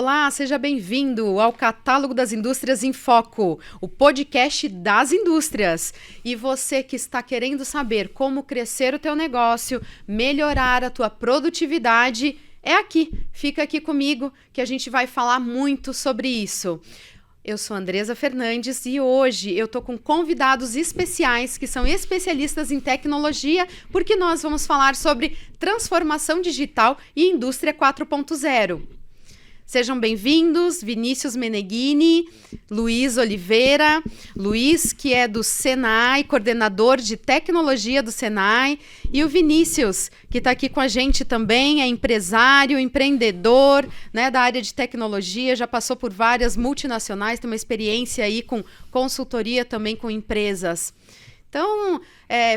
Olá, seja bem-vindo ao Catálogo das Indústrias em Foco, o podcast das indústrias. E você que está querendo saber como crescer o teu negócio, melhorar a tua produtividade, é aqui. Fica aqui comigo que a gente vai falar muito sobre isso. Eu sou Andresa Fernandes e hoje eu tô com convidados especiais que são especialistas em tecnologia, porque nós vamos falar sobre transformação digital e indústria 4.0. Sejam bem-vindos, Vinícius Meneghini, Luiz Oliveira, Luiz, que é do Senai, coordenador de tecnologia do Senai, e o Vinícius, que está aqui com a gente também, é empresário, empreendedor, né, da área de tecnologia, já passou por várias multinacionais, tem uma experiência aí com consultoria também com empresas. Então,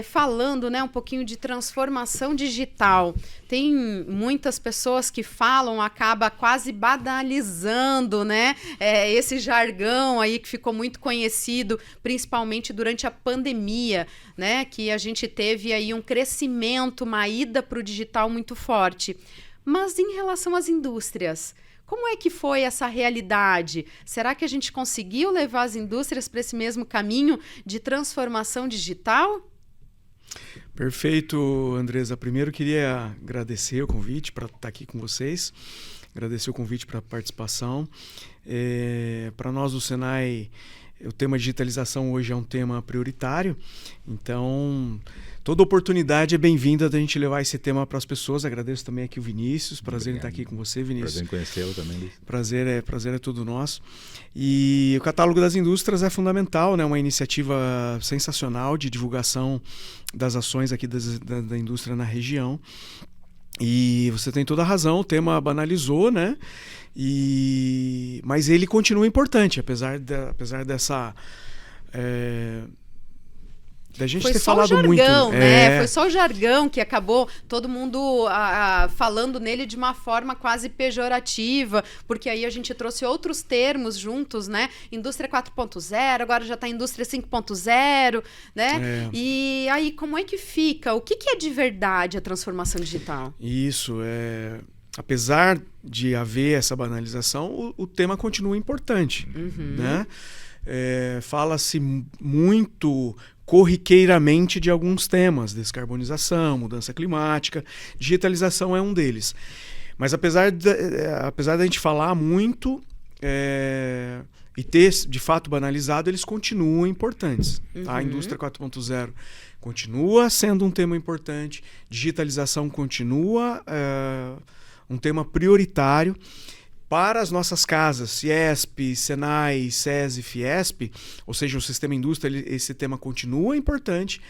falando, né, um pouquinho de transformação digital, tem muitas pessoas que falam, acaba quase banalizando, né, esse jargão aí que ficou muito conhecido, principalmente durante a pandemia, né, que a gente teve aí um crescimento, uma ida para o digital muito forte. Mas em relação às indústrias, como é que foi essa realidade? Será que a gente conseguiu levar as indústrias para esse mesmo caminho de transformação digital? Perfeito, Andresa. Primeiro queria agradecer o convite para estar aqui com vocês, agradecer o convite para a participação. Para nós do Senai, o tema digitalização hoje é um tema prioritário, então toda oportunidade é bem-vinda da gente levar esse tema para as pessoas. Agradeço também aqui o Vinícius, prazer em estar aqui com você, Vinícius. Prazer em conhecê-lo também, Luiz. Prazer é todo nosso. E o Catálogo das Indústrias é fundamental, né? Uma iniciativa sensacional de divulgação das ações aqui da indústria na região. E você tem toda a razão, o tema banalizou, né? Mas ele continua importante, apesar dessa... da gente ter falado jargão, muito, né? Foi só o jargão que acabou todo mundo falando nele de uma forma quase pejorativa, porque aí a gente trouxe outros termos juntos, né? Indústria 4.0, agora já está indústria 5.0, né? E aí como é que fica? O que é de verdade a transformação digital? Isso, apesar de haver essa banalização, o tema continua importante, né? Fala-se muito corriqueiramente de alguns temas, descarbonização, mudança climática, digitalização é um deles. Mas apesar da gente falar muito e ter de fato banalizado, eles continuam importantes. Tá? A indústria 4.0 continua sendo um tema importante, digitalização continua um tema prioritário. Para as nossas casas, CIESP, Senai, SESI, Fiesp, ou seja, o sistema indústria, esse tema continua importante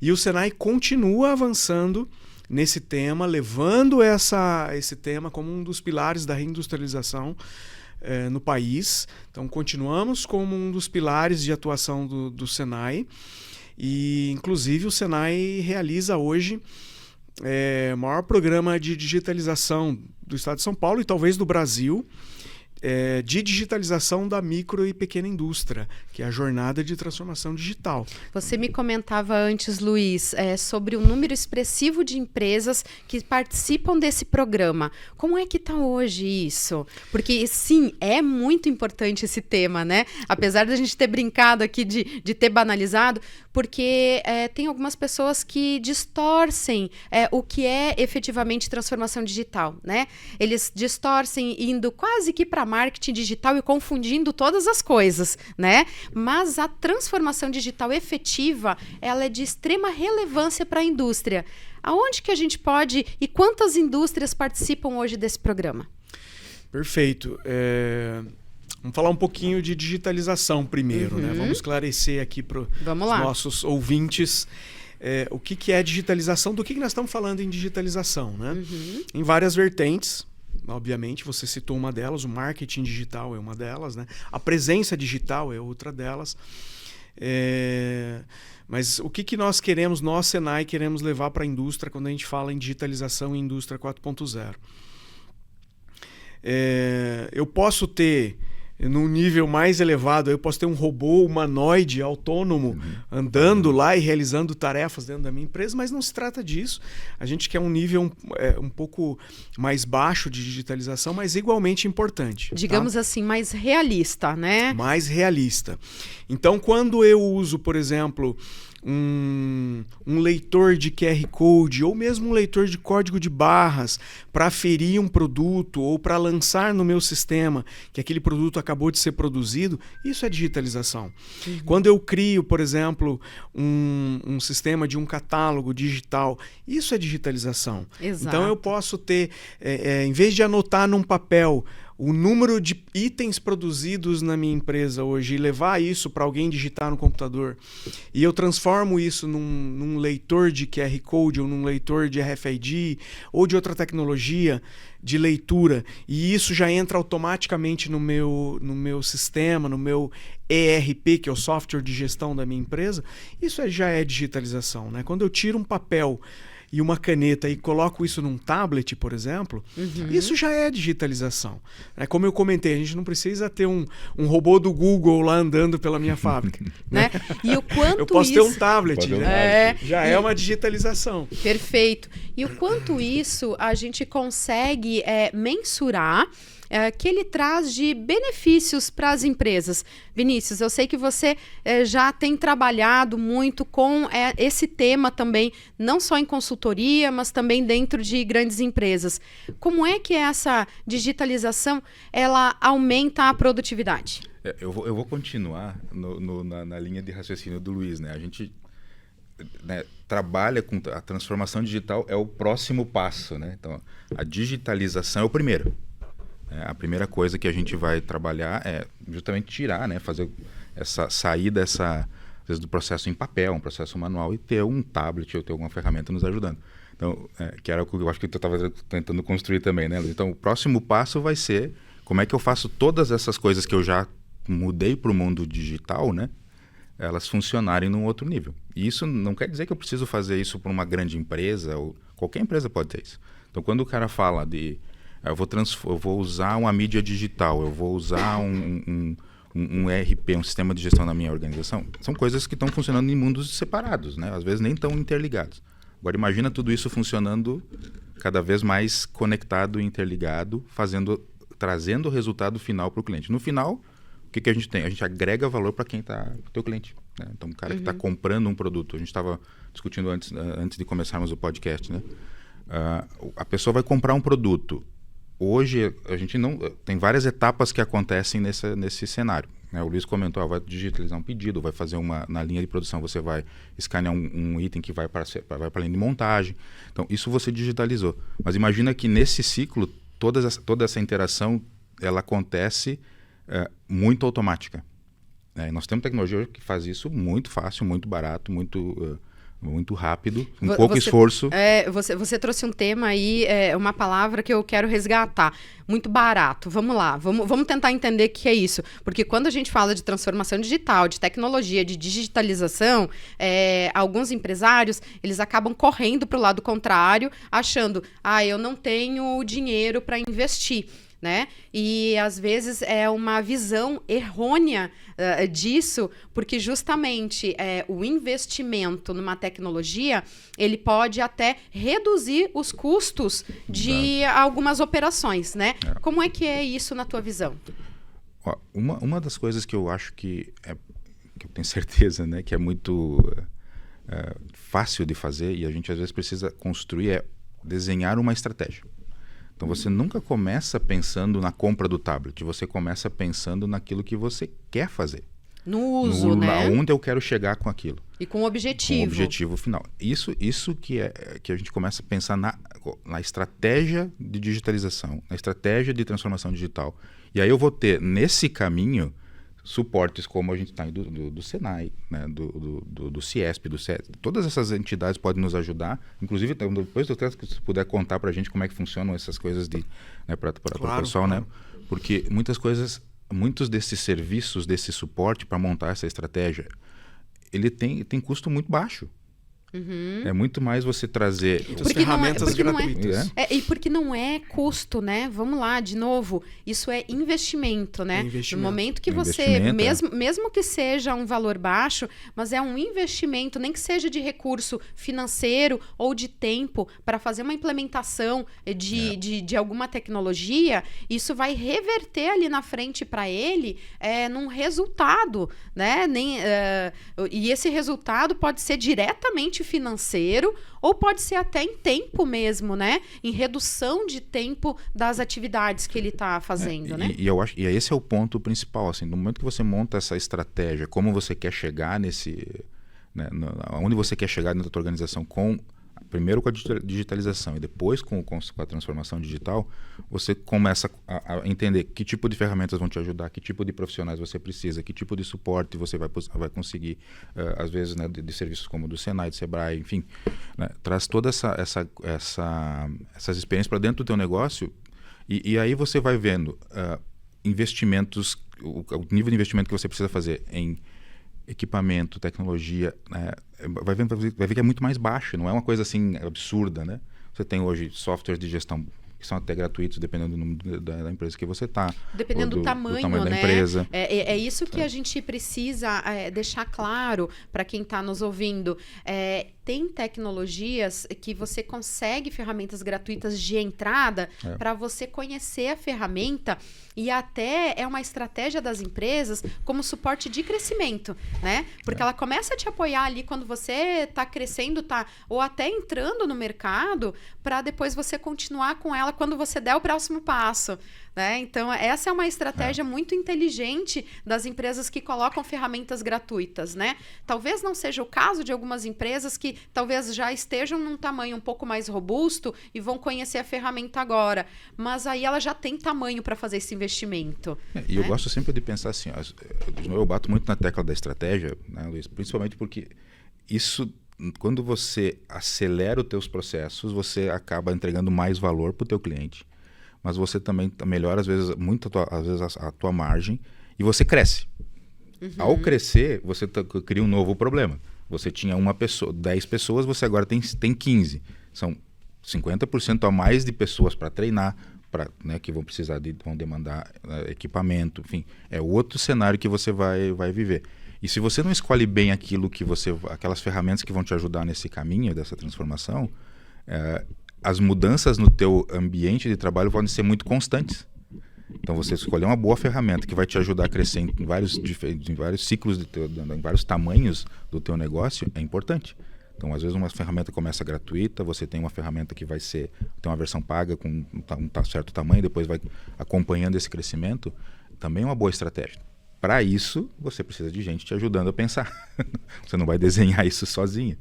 e o Senai continua avançando nesse tema, levando esse tema como um dos pilares da reindustrialização no país. Então, continuamos como um dos pilares de atuação do Senai e, inclusive, o Senai realiza hoje o maior programa de digitalização do estado de São Paulo e talvez do Brasil, de digitalização da micro e pequena indústria, que é a jornada de transformação digital. Você me comentava antes, Luiz, sobre o número expressivo de empresas que participam desse programa. Como é que está hoje isso? Porque, sim, é muito importante esse tema, né? Apesar da gente ter brincado aqui de ter banalizado, porque tem algumas pessoas que distorcem o que é efetivamente transformação digital, né? Eles distorcem indo quase que para marketing digital e confundindo todas as coisas, né? Mas a transformação digital efetiva, ela é de extrema relevância para a indústria. Aonde que a gente pode e quantas indústrias participam hoje desse programa? Perfeito. Vamos falar um pouquinho de digitalização primeiro, né? Vamos esclarecer aqui para os nossos ouvintes o que é digitalização, do que nós estamos falando em digitalização, né? Em várias vertentes. Obviamente, você citou uma delas, o marketing digital é uma delas, né? A presença digital é outra delas. Mas o que nós queremos, nós, Senai, queremos levar para a indústria quando a gente fala em digitalização e indústria 4.0? Eu posso ter num nível mais elevado, eu posso ter um robô humanoide autônomo andando lá e realizando tarefas dentro da minha empresa, mas não se trata disso. A gente quer um nível um pouco mais baixo de digitalização, mas igualmente importante. Digamos assim, mais realista, né? Mais realista. Então, quando eu uso, por exemplo, um leitor de QR Code ou mesmo um leitor de código de barras para aferir um produto ou para lançar no meu sistema que aquele produto acabou de ser produzido, isso é digitalização. Quando eu crio, por exemplo, um sistema de um catálogo digital, isso é digitalização. Exato. Então eu posso ter, em vez de anotar num papel o número de itens produzidos na minha empresa hoje e levar isso para alguém digitar no computador, e eu transformo isso num leitor de QR Code ou num leitor de RFID ou de outra tecnologia de leitura, e isso já entra automaticamente no meu sistema, no meu ERP, que é o software de gestão da minha empresa, isso já é digitalização, né? Quando eu tiro um papel e uma caneta e coloco isso num tablet, por exemplo, isso já é digitalização. Como eu comentei, a gente não precisa ter um robô do Google lá andando pela minha fábrica. Né? E o quanto eu posso ter um tablet. Já é uma digitalização. Perfeito. E o quanto isso a gente consegue mensurar que ele traz de benefícios para as empresas. Vinícius, eu sei que você já tem trabalhado muito com esse tema também, não só em consultoria, mas também dentro de grandes empresas. Como é que essa digitalização ela aumenta a produtividade? Eu vou continuar na linha de raciocínio do Luiz, né? A gente trabalha com a transformação digital, é o próximo passo, né? Então, a digitalização é o primeiro. A primeira coisa que a gente vai trabalhar é justamente tirar, né, sair às vezes, do processo em papel, um processo manual, e ter um tablet ou ter alguma ferramenta nos ajudando. Então, que era o que eu acho que tu estava tentando construir também, né, Luiz? Então, o próximo passo vai ser como é que eu faço todas essas coisas que eu já mudei para o mundo digital, né, elas funcionarem num outro nível. E isso não quer dizer que eu preciso fazer isso para uma grande empresa, ou qualquer empresa pode ter isso. Então, quando o cara fala de eu vou usar uma mídia digital, eu vou usar um ERP, um sistema de gestão na minha organização. São coisas que estão funcionando em mundos separados, né? Às vezes nem estão interligados. Agora imagina tudo isso funcionando cada vez mais conectado e interligado, trazendo o resultado final para o cliente. No final, o que a gente tem? A gente agrega valor para quem está, o teu cliente, né? Então o cara que está comprando um produto. A gente estava discutindo antes de começarmos o podcast, né? A pessoa vai comprar um produto. Hoje, a gente não tem várias etapas que acontecem nesse cenário, né? O Luiz comentou, vai digitalizar um pedido, vai fazer na linha de produção, você vai escanear um item que vai para a linha de montagem. Então, isso você digitalizou. Mas imagina que nesse ciclo, toda essa interação, ela acontece muito automática. Nós temos tecnologia hoje que faz isso muito fácil, muito barato, muito rápido, com pouco esforço. Você trouxe um tema aí, uma palavra que eu quero resgatar. Muito barato. Vamos lá, vamos tentar entender o que é isso. Porque quando a gente fala de transformação digital, de tecnologia, de digitalização, alguns empresários, eles acabam correndo para o lado contrário, achando, eu não tenho dinheiro para investir. Né? E às vezes é uma visão errônea disso, porque justamente o investimento numa tecnologia, ele pode até reduzir os custos de algumas operações, né? Como é que é isso na tua visão? Uma das coisas que eu acho que eu tenho certeza, né, que é muito fácil de fazer e a gente às vezes precisa construir é desenhar uma estratégia. Então você nunca começa pensando na compra do tablet, você começa pensando naquilo que você quer fazer. No uso, né? Aonde eu quero chegar com aquilo. E com o objetivo. Com o objetivo final. Isso que a gente começa a pensar na estratégia de digitalização, na estratégia de transformação digital. E aí eu vou ter, nesse caminho, suportes como a gente está do Senai, né? do Ciesp, do CES. Todas essas entidades podem nos ajudar. Inclusive, depois eu quero que você puder contar para a gente como é que funcionam essas coisas para o pessoal, né? Porque muitos desses serviços, desse suporte para montar essa estratégia, ele tem custo muito baixo. É muito mais você trazer... As ferramentas gratuitas. E porque não é custo, né? Vamos lá, de novo. Isso é investimento, né? Investimento. No momento que você, mesmo que seja um valor baixo, mas é um investimento, nem que seja de recurso financeiro ou de tempo para fazer uma implementação de alguma tecnologia, isso vai reverter ali na frente para ele num resultado, né? E esse resultado pode ser diretamente financeiro ou pode ser até em tempo mesmo, né? Em redução de tempo das atividades que ele está fazendo, né? E eu acho, e esse é o ponto principal, assim, no momento que você monta essa estratégia, como você quer chegar né, onde você quer chegar dentro da tua organização primeiro com a digitalização e depois com a transformação digital, você começa a entender que tipo de ferramentas vão te ajudar, que tipo de profissionais você precisa, que tipo de suporte você vai conseguir, às vezes, né, de serviços como do Senai, do Sebrae, enfim, né, traz todas essas experiências para dentro do teu negócio e aí você vai vendo investimentos, o nível de investimento que você precisa fazer em equipamento, tecnologia, né? vai ver que é muito mais baixo, não é uma coisa assim absurda, né? Você tem hoje softwares de gestão que são até gratuitos, dependendo do número da empresa que você está. Dependendo do tamanho, né? Da empresa. É isso que a gente precisa deixar claro para quem está nos ouvindo. Tem tecnologias que você consegue ferramentas gratuitas de entrada para você conhecer a ferramenta e até é uma estratégia das empresas como suporte de crescimento, né? Porque ela começa a te apoiar ali quando você está crescendo, ou até entrando no mercado para depois você continuar com ela quando você der o próximo passo. Né? Então, essa é uma estratégia muito inteligente das empresas que colocam ferramentas gratuitas, né? Talvez não seja o caso de algumas empresas que talvez já estejam num tamanho um pouco mais robusto e vão conhecer a ferramenta agora, mas aí ela já tem tamanho para fazer esse investimento. E eu gosto sempre de pensar assim, eu bato muito na tecla da estratégia, né, Luiz? Principalmente porque isso, quando você acelera os teus processos, você acaba entregando mais valor para o teu cliente. Mas você também melhora, às vezes, a tua margem e você cresce. Ao crescer, você cria um novo problema. Você tinha 10 pessoas, você agora tem 15. São 50% a mais de pessoas para treinar, né, que vão demandar equipamento, enfim. É outro cenário que você vai viver. E se você não escolhe bem aquelas ferramentas que vão te ajudar nesse caminho, dessa transformação, as mudanças no teu ambiente de trabalho podem ser muito constantes. Então, você escolher uma boa ferramenta que vai te ajudar a crescer em vários ciclos, em vários tamanhos do teu negócio, é importante. Então, às vezes, uma ferramenta começa gratuita, você tem uma ferramenta que tem uma versão paga com um certo tamanho, depois vai acompanhando esse crescimento, também é uma boa estratégia. Para isso, você precisa de gente te ajudando a pensar. Você não vai desenhar isso sozinho.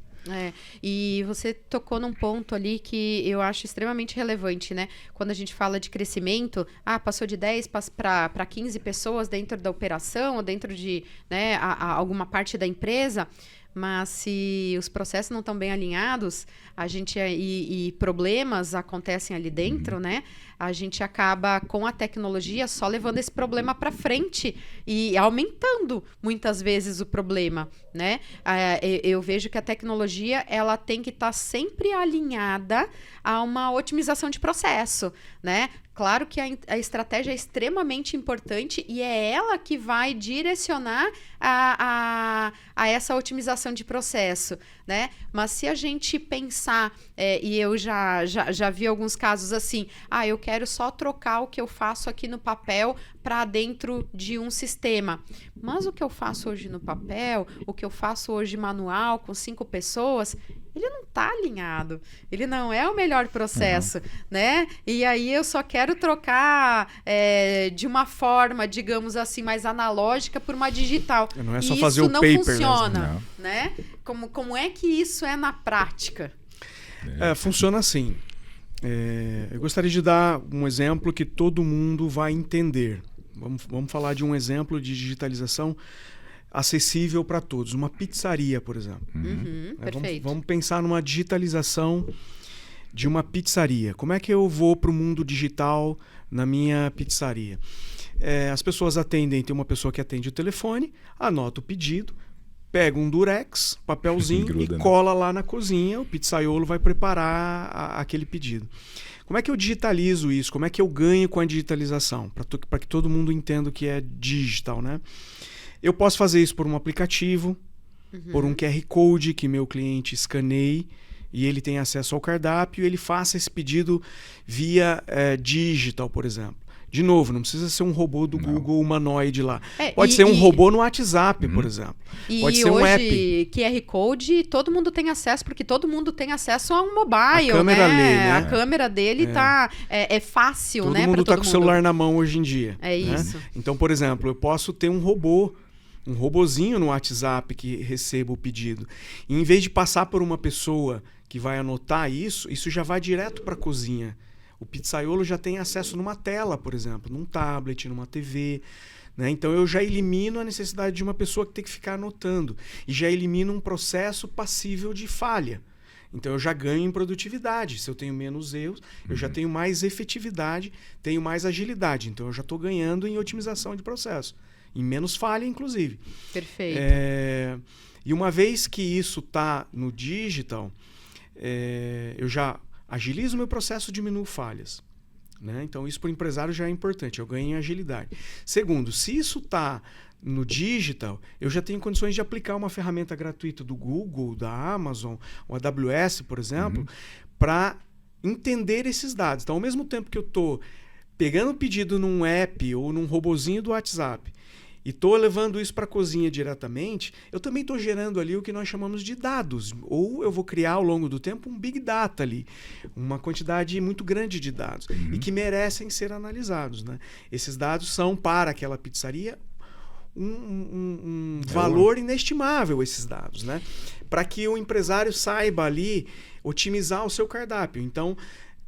E você tocou num ponto ali que eu acho extremamente relevante, né? Quando a gente fala de crescimento, passou de 10 para 15 pessoas dentro da operação ou dentro de, né, alguma parte da empresa, mas se os processos não estão bem alinhados, e problemas acontecem ali dentro, né? A gente acaba com a tecnologia só levando esse problema para frente e aumentando muitas vezes o problema, né? Eu vejo que a tecnologia ela tem que estar sempre alinhada a uma otimização de processo, né? Claro que a estratégia é extremamente importante e é ela que vai direcionar a essa otimização de processo, né? Mas se a gente pensar, e eu já vi alguns casos assim, eu quero só trocar o que eu faço aqui no papel para dentro de um sistema. Mas o que eu faço hoje no papel, o que eu faço hoje manual com 5 pessoas, ele não está alinhado, ele não é o melhor processo, né? E aí eu só quero trocar de uma forma, digamos assim, mais analógica por uma digital. Não é só e fazer isso o não paper, funciona, né? Como é que isso é na prática? Funciona assim. Eu gostaria de dar um exemplo que todo mundo vai entender. Vamos falar de um exemplo de digitalização acessível para todos. Uma pizzaria, por exemplo. Perfeito. Vamos pensar numa digitalização de uma pizzaria. Como é que eu vou para o mundo digital na minha pizzaria? As pessoas atendem, tem uma pessoa que atende o telefone, anota o pedido, pega um durex, papelzinho Gruda, e né? cola lá na cozinha, o pizzaiolo vai preparar aquele pedido. Como é que eu digitalizo isso? Como é que eu ganho com a digitalização? Para que todo mundo entenda o que é digital, né? Eu posso fazer isso por um aplicativo, por um QR Code que meu cliente escaneie e ele tem acesso ao cardápio e ele faça esse pedido via digital, por exemplo. De novo, não precisa ser um robô do Google humanoide lá. Pode ser um robô no WhatsApp, por exemplo. Pode ser um app. E hoje, QR Code, todo mundo tem acesso, porque todo mundo tem acesso a um mobile, A câmera né? ali, né? A câmera dele é fácil, Todo né? mundo Pra está com o celular na mão hoje em dia. É né? isso. Então, por exemplo, eu posso ter um robozinho no WhatsApp que receba o pedido. E em vez de passar por uma pessoa que vai anotar isso já vai direto para a cozinha. O pizzaiolo já tem acesso numa tela, por exemplo, num tablet, numa TV. Né? Então eu já elimino a necessidade de uma pessoa que tem que ficar anotando. E já elimino um processo passível de falha. Então eu já ganho em produtividade. Se eu tenho menos erros, eu já tenho mais efetividade, tenho mais agilidade. Então eu já estou ganhando em otimização de processo. Em menos falha, inclusive. Perfeito. E uma vez que isso está no digital, eu já agilizo o meu processo, diminuo falhas. Né? Então, isso para o empresário já é importante, eu ganho em agilidade. Segundo, se isso está no digital, eu já tenho condições de aplicar uma ferramenta gratuita do Google, da Amazon, o AWS, por exemplo, para entender esses dados. Então, ao mesmo tempo que eu estou pegando o pedido num app ou num robozinho do WhatsApp e estou levando isso para a cozinha diretamente, eu também estou gerando ali o que nós chamamos de dados. Ou eu vou criar ao longo do tempo um big data ali, uma quantidade muito grande de dados e que merecem ser analisados. Né? Esses dados são para aquela pizzaria um valor inestimável, esses dados. Né? Para que o empresário saiba ali otimizar o seu cardápio. Então,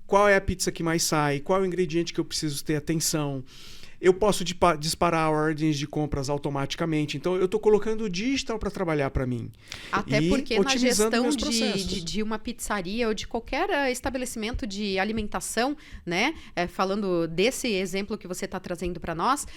qual é a pizza que mais sai? Qual é o ingrediente que eu preciso ter atenção? Eu posso disparar ordens de compras automaticamente. Então, eu estou colocando o digital para trabalhar para mim. Até e porque na gestão de uma pizzaria ou de qualquer estabelecimento de alimentação, né? Falando desse exemplo que você está trazendo para nós,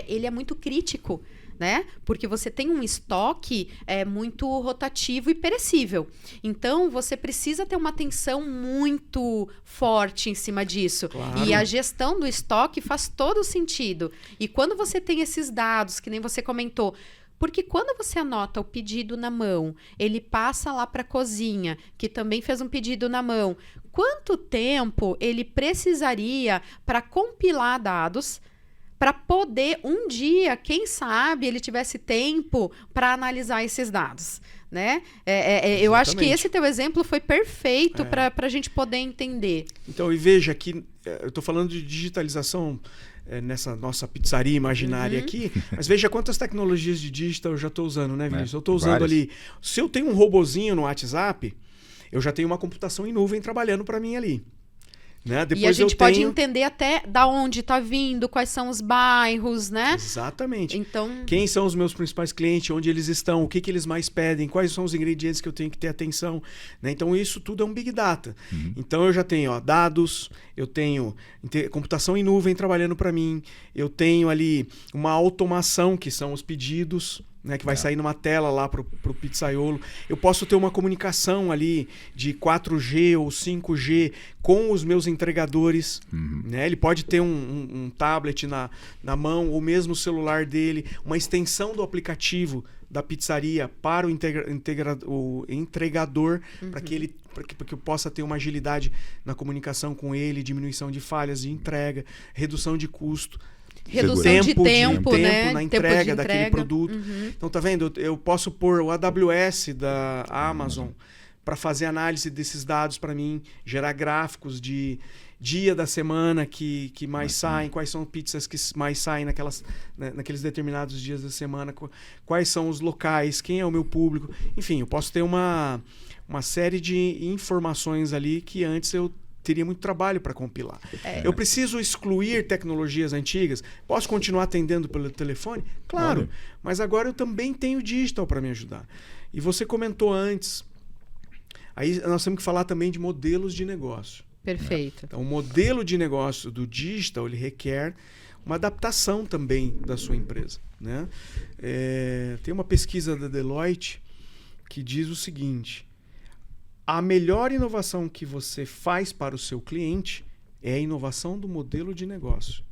ele é muito crítico. Né? Porque você tem um estoque muito rotativo e perecível. Então, você precisa ter uma atenção muito forte em cima disso. Claro. E a gestão do estoque faz todo sentido. E quando você tem esses dados, que nem você comentou, porque quando você anota o pedido na mão, ele passa lá para a cozinha, que também fez um pedido na mão, quanto tempo ele precisaria para compilar dados para poder um dia, quem sabe, ele tivesse tempo para analisar esses dados, né? Eu acho que esse teu exemplo foi perfeito para a gente poder entender. Então, e veja que eu estou falando de digitalização nessa nossa pizzaria imaginária aqui, mas veja quantas tecnologias de digital eu já estou usando, né, Vinícius? Eu estou usando ali. Se eu tenho um robozinho no WhatsApp, eu já tenho uma computação em nuvem trabalhando para mim ali. Né? Depois e a gente pode entender até da onde está vindo, quais são os bairros, né? Exatamente. Então, quem são os meus principais clientes, onde eles estão, o que eles mais pedem, quais são os ingredientes que eu tenho que ter atenção. Né? Então, isso tudo é um Big Data. Então, eu já tenho dados, eu tenho computação em nuvem trabalhando para mim, eu tenho ali uma automação, que são os pedidos, né, que vai sair numa tela lá pro pizzaiolo. Eu posso ter uma comunicação ali de 4G ou 5G com os meus entregadores. Né? Ele pode ter um tablet na mão, ou mesmo o celular dele, uma extensão do aplicativo da pizzaria para o entregador, para que eu possa ter uma agilidade na comunicação com ele, diminuição de falhas de entrega, redução de custo. Redução de tempo, né? Na entrega daquele produto. Então, tá vendo? Eu posso pôr o AWS da Amazon para fazer análise desses dados para mim, gerar gráficos de dia da semana que mais saem, quais são pizzas que mais saem naqueles determinados dias da semana, quais são os locais, quem é o meu público. Enfim, eu posso ter uma série de informações ali que antes eu teria muito trabalho para compilar. Eu preciso excluir tecnologias antigas? Posso continuar atendendo pelo telefone? Claro, mas agora eu também tenho digital para me ajudar. E você comentou antes, aí nós temos que falar também de modelos de negócio. Perfeito. Então, o modelo de negócio do digital, ele requer uma adaptação também da sua empresa, né? Tem uma pesquisa da Deloitte que diz o seguinte: a melhor inovação que você faz para o seu cliente é a inovação do modelo de negócio,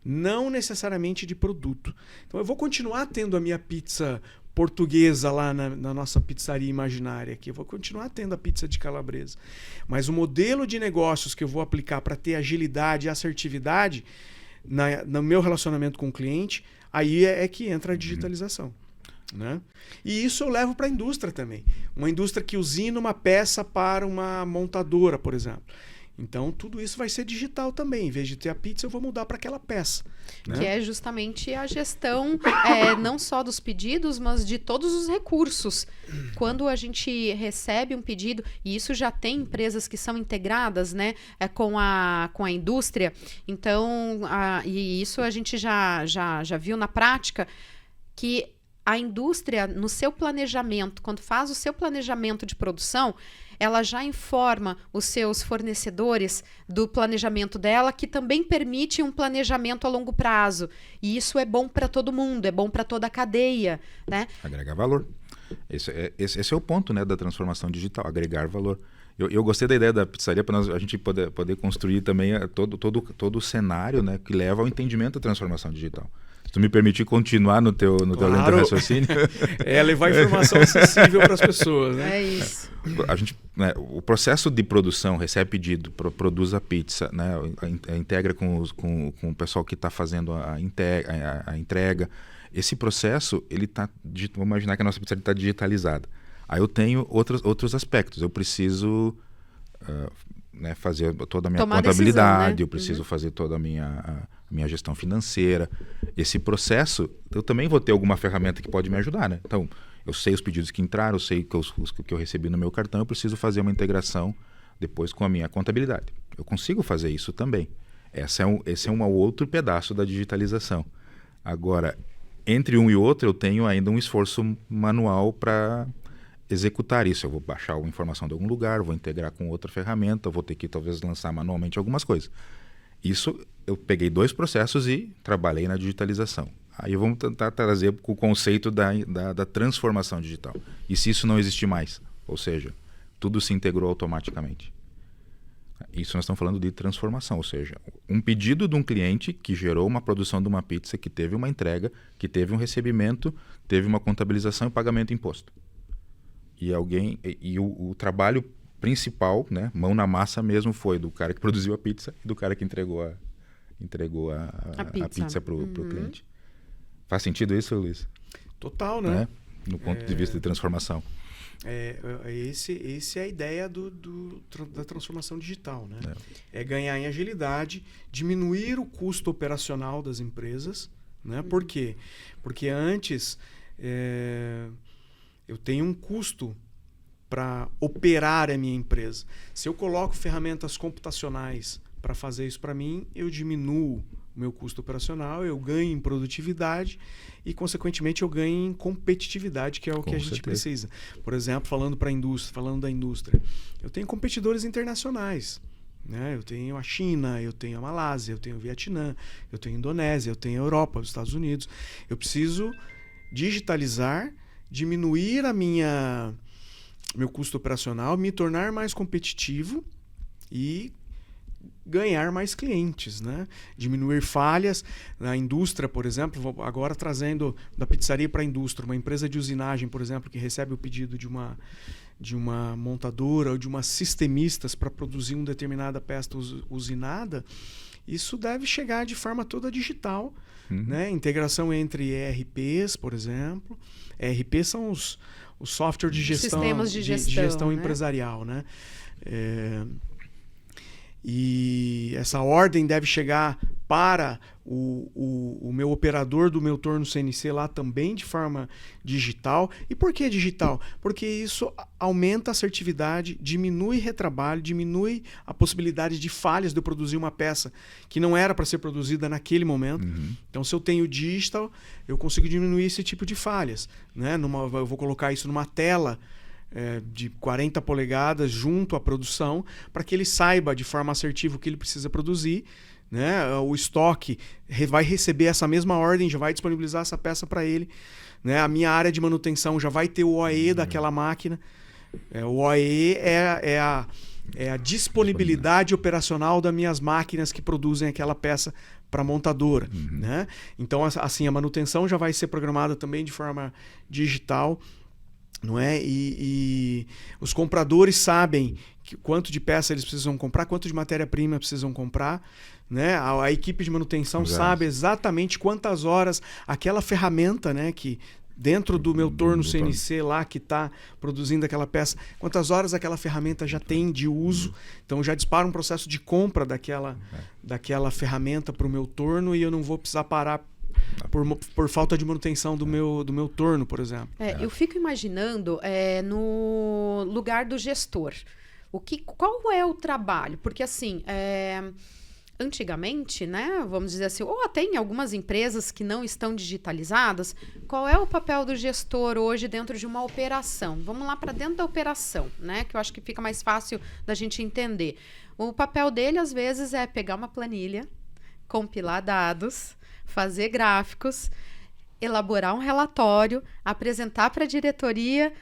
não necessariamente de produto. Então eu vou continuar tendo a minha pizza portuguesa lá na nossa pizzaria imaginária aqui, eu vou continuar tendo a pizza de calabresa, mas o modelo de negócios que eu vou aplicar para ter agilidade e assertividade no meu relacionamento com o cliente, aí é que entra a digitalização, né? E isso eu levo para a indústria também. Uma indústria que usina uma peça para uma montadora, por exemplo. Então, tudo isso vai ser digital também. Em vez de ter a pizza, eu vou mudar para aquela peça. Que é justamente a gestão, não só dos pedidos, mas de todos os recursos. Quando a gente recebe um pedido, e isso já tem empresas que são integradas, né, com a indústria, então, e isso a gente já viu na prática, que a indústria, no seu planejamento, quando faz o seu planejamento de produção, ela já informa os seus fornecedores do planejamento dela, que também permite um planejamento a longo prazo. E isso é bom para todo mundo, é bom para toda a cadeia, né? Agregar valor. Esse é o ponto, né, da transformação digital, agregar valor. Eu gostei da ideia da pizzaria para a gente poder construir também todo o cenário, né, que leva ao entendimento da transformação digital. Se tu me permitir continuar no teu lento raciocínio. Levar informação acessível para as pessoas, né? É isso. A gente, né, o processo de produção, recebe pedido, produz a pizza, né, integra com o pessoal que está fazendo a entrega. Esse processo, ele tá, vamos imaginar que a nossa pizzaria está digitalizada. Aí eu tenho outros aspectos. Eu preciso né, fazer toda a minha contabilidade, decisão, né? Eu preciso fazer toda a minha gestão financeira. Esse processo, eu também vou ter alguma ferramenta que pode me ajudar, né? Então, eu sei os pedidos que entraram, eu sei os que eu recebi no meu cartão, eu preciso fazer uma integração depois com a minha contabilidade. Eu consigo fazer isso também. Esse é um outro pedaço da digitalização. Agora, entre um e outro, eu tenho ainda um esforço manual para executar isso. Eu vou baixar uma informação de algum lugar, vou integrar com outra ferramenta, vou ter que talvez lançar manualmente algumas coisas. Isso, eu peguei 2 processos e trabalhei na digitalização. Aí vamos tentar trazer o conceito da transformação digital. E se isso não existir mais? Ou seja, tudo se integrou automaticamente. Isso nós estamos falando de transformação, ou seja, um pedido de um cliente que gerou uma produção de uma pizza, que teve uma entrega, que teve um recebimento, teve uma contabilização e pagamento de imposto. E o trabalho principal, né, mão na massa mesmo, foi do cara que produziu a pizza e do cara que entregou a pizza para o cliente. Faz sentido isso, Luiz? Total, né? No ponto de vista de transformação. Esse é a ideia da transformação digital, né? É ganhar em agilidade, diminuir o custo operacional das empresas, né? Por quê? Porque antes eu tenho um custo para operar a minha empresa. Se eu coloco ferramentas computacionais para fazer isso para mim, eu diminuo o meu custo operacional, eu ganho em produtividade e, consequentemente, eu ganho em competitividade, que é o que a gente precisa. Por exemplo, falando da indústria, eu tenho competidores internacionais, né? Eu tenho a China, eu tenho a Malásia, eu tenho o Vietnã, eu tenho a Indonésia, eu tenho a Europa, os Estados Unidos. Eu preciso digitalizar, diminuir meu custo operacional, me tornar mais competitivo e ganhar mais clientes, né? Diminuir falhas na indústria, por exemplo, agora trazendo da pizzaria para a indústria, uma empresa de usinagem, por exemplo, que recebe o pedido de uma montadora ou de uma sistemistas para produzir uma determinada peça usinada, isso deve chegar de forma toda digital, né? Integração entre ERPs, por exemplo. ERP são os softwares de gestão, sistemas de gestão, né? Empresarial, né? E essa ordem deve chegar para o meu operador do meu torno CNC lá também de forma digital. E por que digital? Porque isso aumenta a assertividade, diminui retrabalho, diminui a possibilidade de falhas de eu produzir uma peça que não era para ser produzida naquele momento. Então, se eu tenho digital, eu consigo diminuir esse tipo de falhas, né? Eu vou colocar isso numa tela de 40 polegadas junto à produção, para que ele saiba de forma assertiva o que ele precisa produzir, né? O estoque vai receber essa mesma ordem, já vai disponibilizar essa peça para ele, né? A minha área de manutenção já vai ter o OE daquela máquina. O OE é a disponibilidade operacional das minhas máquinas que produzem aquela peça para a montadora, né? Então, assim, a manutenção já vai ser programada também de forma digital, não é? E os compradores sabem quanto de peça eles precisam comprar, quanto de matéria-prima precisam comprar, né? A equipe de manutenção sabe exatamente quantas horas aquela ferramenta, né, que dentro do meu torno CNC lá que está produzindo aquela peça, quantas horas aquela ferramenta já tem de uso. Então já dispara um processo de compra daquela ferramenta para o meu torno e eu não vou precisar parar por falta de manutenção do meu torno, por exemplo. Eu fico imaginando no lugar do gestor. Qual é o trabalho? Porque assim, antigamente, né, vamos dizer assim, ou até em algumas empresas que não estão digitalizadas, qual é o papel do gestor hoje dentro de uma operação? Vamos lá para dentro da operação, né, que eu acho que fica mais fácil da gente entender. O papel dele, às vezes, é pegar uma planilha, compilar dados, fazer gráficos, elaborar um relatório, apresentar para a diretoria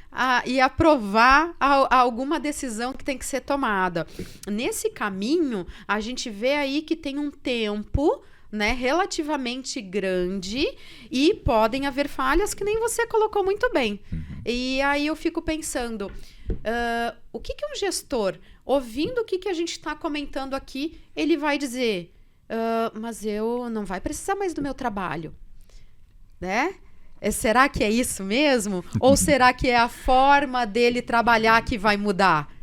e aprovar alguma decisão que tem que ser tomada. Nesse caminho, a gente vê aí que tem um tempo, né, relativamente grande e podem haver falhas que nem você colocou muito bem. E aí eu fico pensando, o que um gestor, ouvindo o que a gente está comentando aqui, ele vai dizer, mas eu não vai precisar mais do meu trabalho. Né? Será que é isso mesmo? Ou será que é a forma dele trabalhar que vai mudar?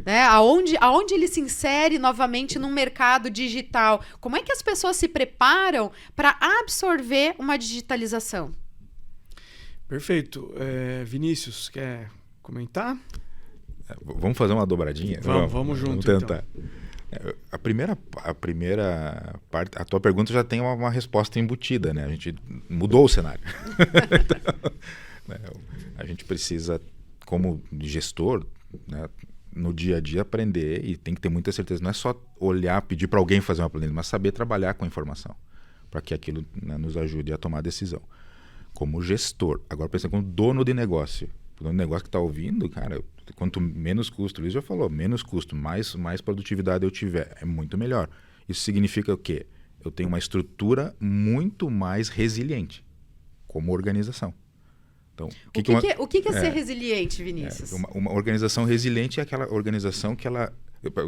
Né? Aonde ele se insere novamente num mercado digital? Como é que as pessoas se preparam para absorver uma digitalização? Perfeito. Vinícius, quer comentar? Vamos fazer uma dobradinha? Vamos junto, vamos tentar. Então. A primeira parte, a tua pergunta já tem uma resposta embutida, né? A gente mudou o cenário. Então, né, a gente precisa, como gestor, né, no dia a dia aprender e tem que ter muita certeza. Não é só olhar, pedir para alguém fazer uma planilha, mas saber trabalhar com a informação para que aquilo, né, nos ajude a tomar a decisão. Como gestor, agora pensando como dono de negócio. O dono de negócio que está ouvindo, cara, quanto menos custo, o Luiz já falou, menos custo, mais produtividade eu tiver, é muito melhor. Isso significa o quê? Eu tenho uma estrutura muito mais resiliente como organização. Então, o que é ser resiliente, Vinícius? Uma organização resiliente é aquela organização que ela...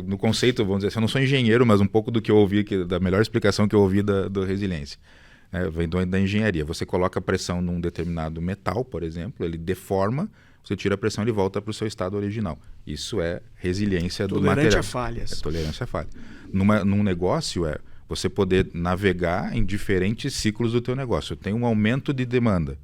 No conceito, vamos dizer assim, eu não sou engenheiro, mas um pouco do que eu ouvi, da melhor explicação que eu ouvi da resiliência. Vem da engenharia. Você coloca pressão num determinado metal, por exemplo, ele deforma, você tira a pressão e ele volta para o seu estado original. Isso é resiliência do material. Tolerância a falhas. Tolerância a falha. Num negócio você poder navegar em diferentes ciclos do teu negócio. Tem um aumento de demanda,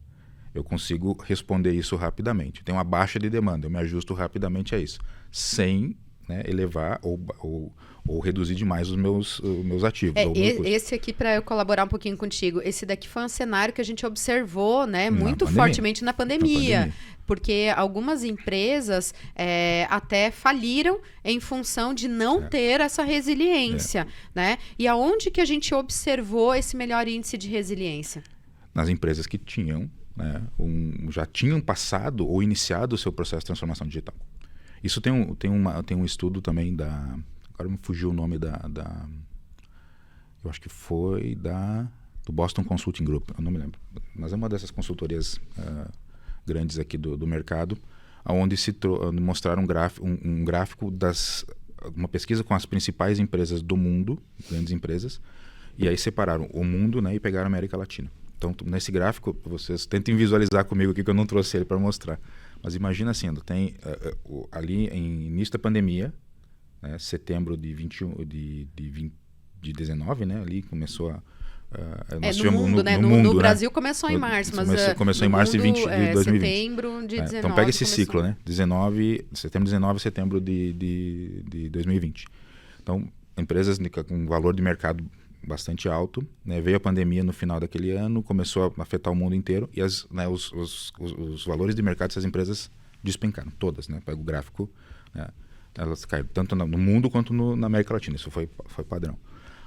eu consigo responder isso rapidamente. Tem uma baixa de demanda, eu me ajusto rapidamente a isso, sem, né, elevar ou reduzir demais os meus ativos. Esse aqui, para eu colaborar um pouquinho contigo, esse daqui foi um cenário que a gente observou, né, muito fortemente na pandemia. Porque algumas empresas até faliram em função de não ter essa resiliência. Né? E aonde que a gente observou esse melhor índice de resiliência? Nas empresas que tinham, né, já tinham passado ou iniciado o seu processo de transformação digital. Isso tem um estudo também agora me fugiu o nome eu acho que foi do Boston Consulting Group, eu não me lembro. Mas é uma dessas consultorias grandes aqui do mercado, onde mostraram um gráfico uma pesquisa com as principais empresas do mundo, grandes empresas, e aí separaram o mundo, né, e pegaram a América Latina. Então, nesse gráfico, vocês tentem visualizar comigo aqui, que eu não trouxe ele para mostrar. Mas imagina assim, tem ali em início da pandemia, né, setembro de 19, né, ali começou no Brasil começou em março, mas começou em março de 2020. Setembro de 19. Então pega esse ciclo, né? Setembro de 19, setembro de 2020. Então, empresas com valor de mercado bastante alto, né? Veio a pandemia no final daquele ano, começou a afetar o mundo inteiro e os valores de mercado dessas empresas despencaram, todas, né? Pega o gráfico, né? Elas caíram tanto no mundo quanto na América Latina, isso foi padrão.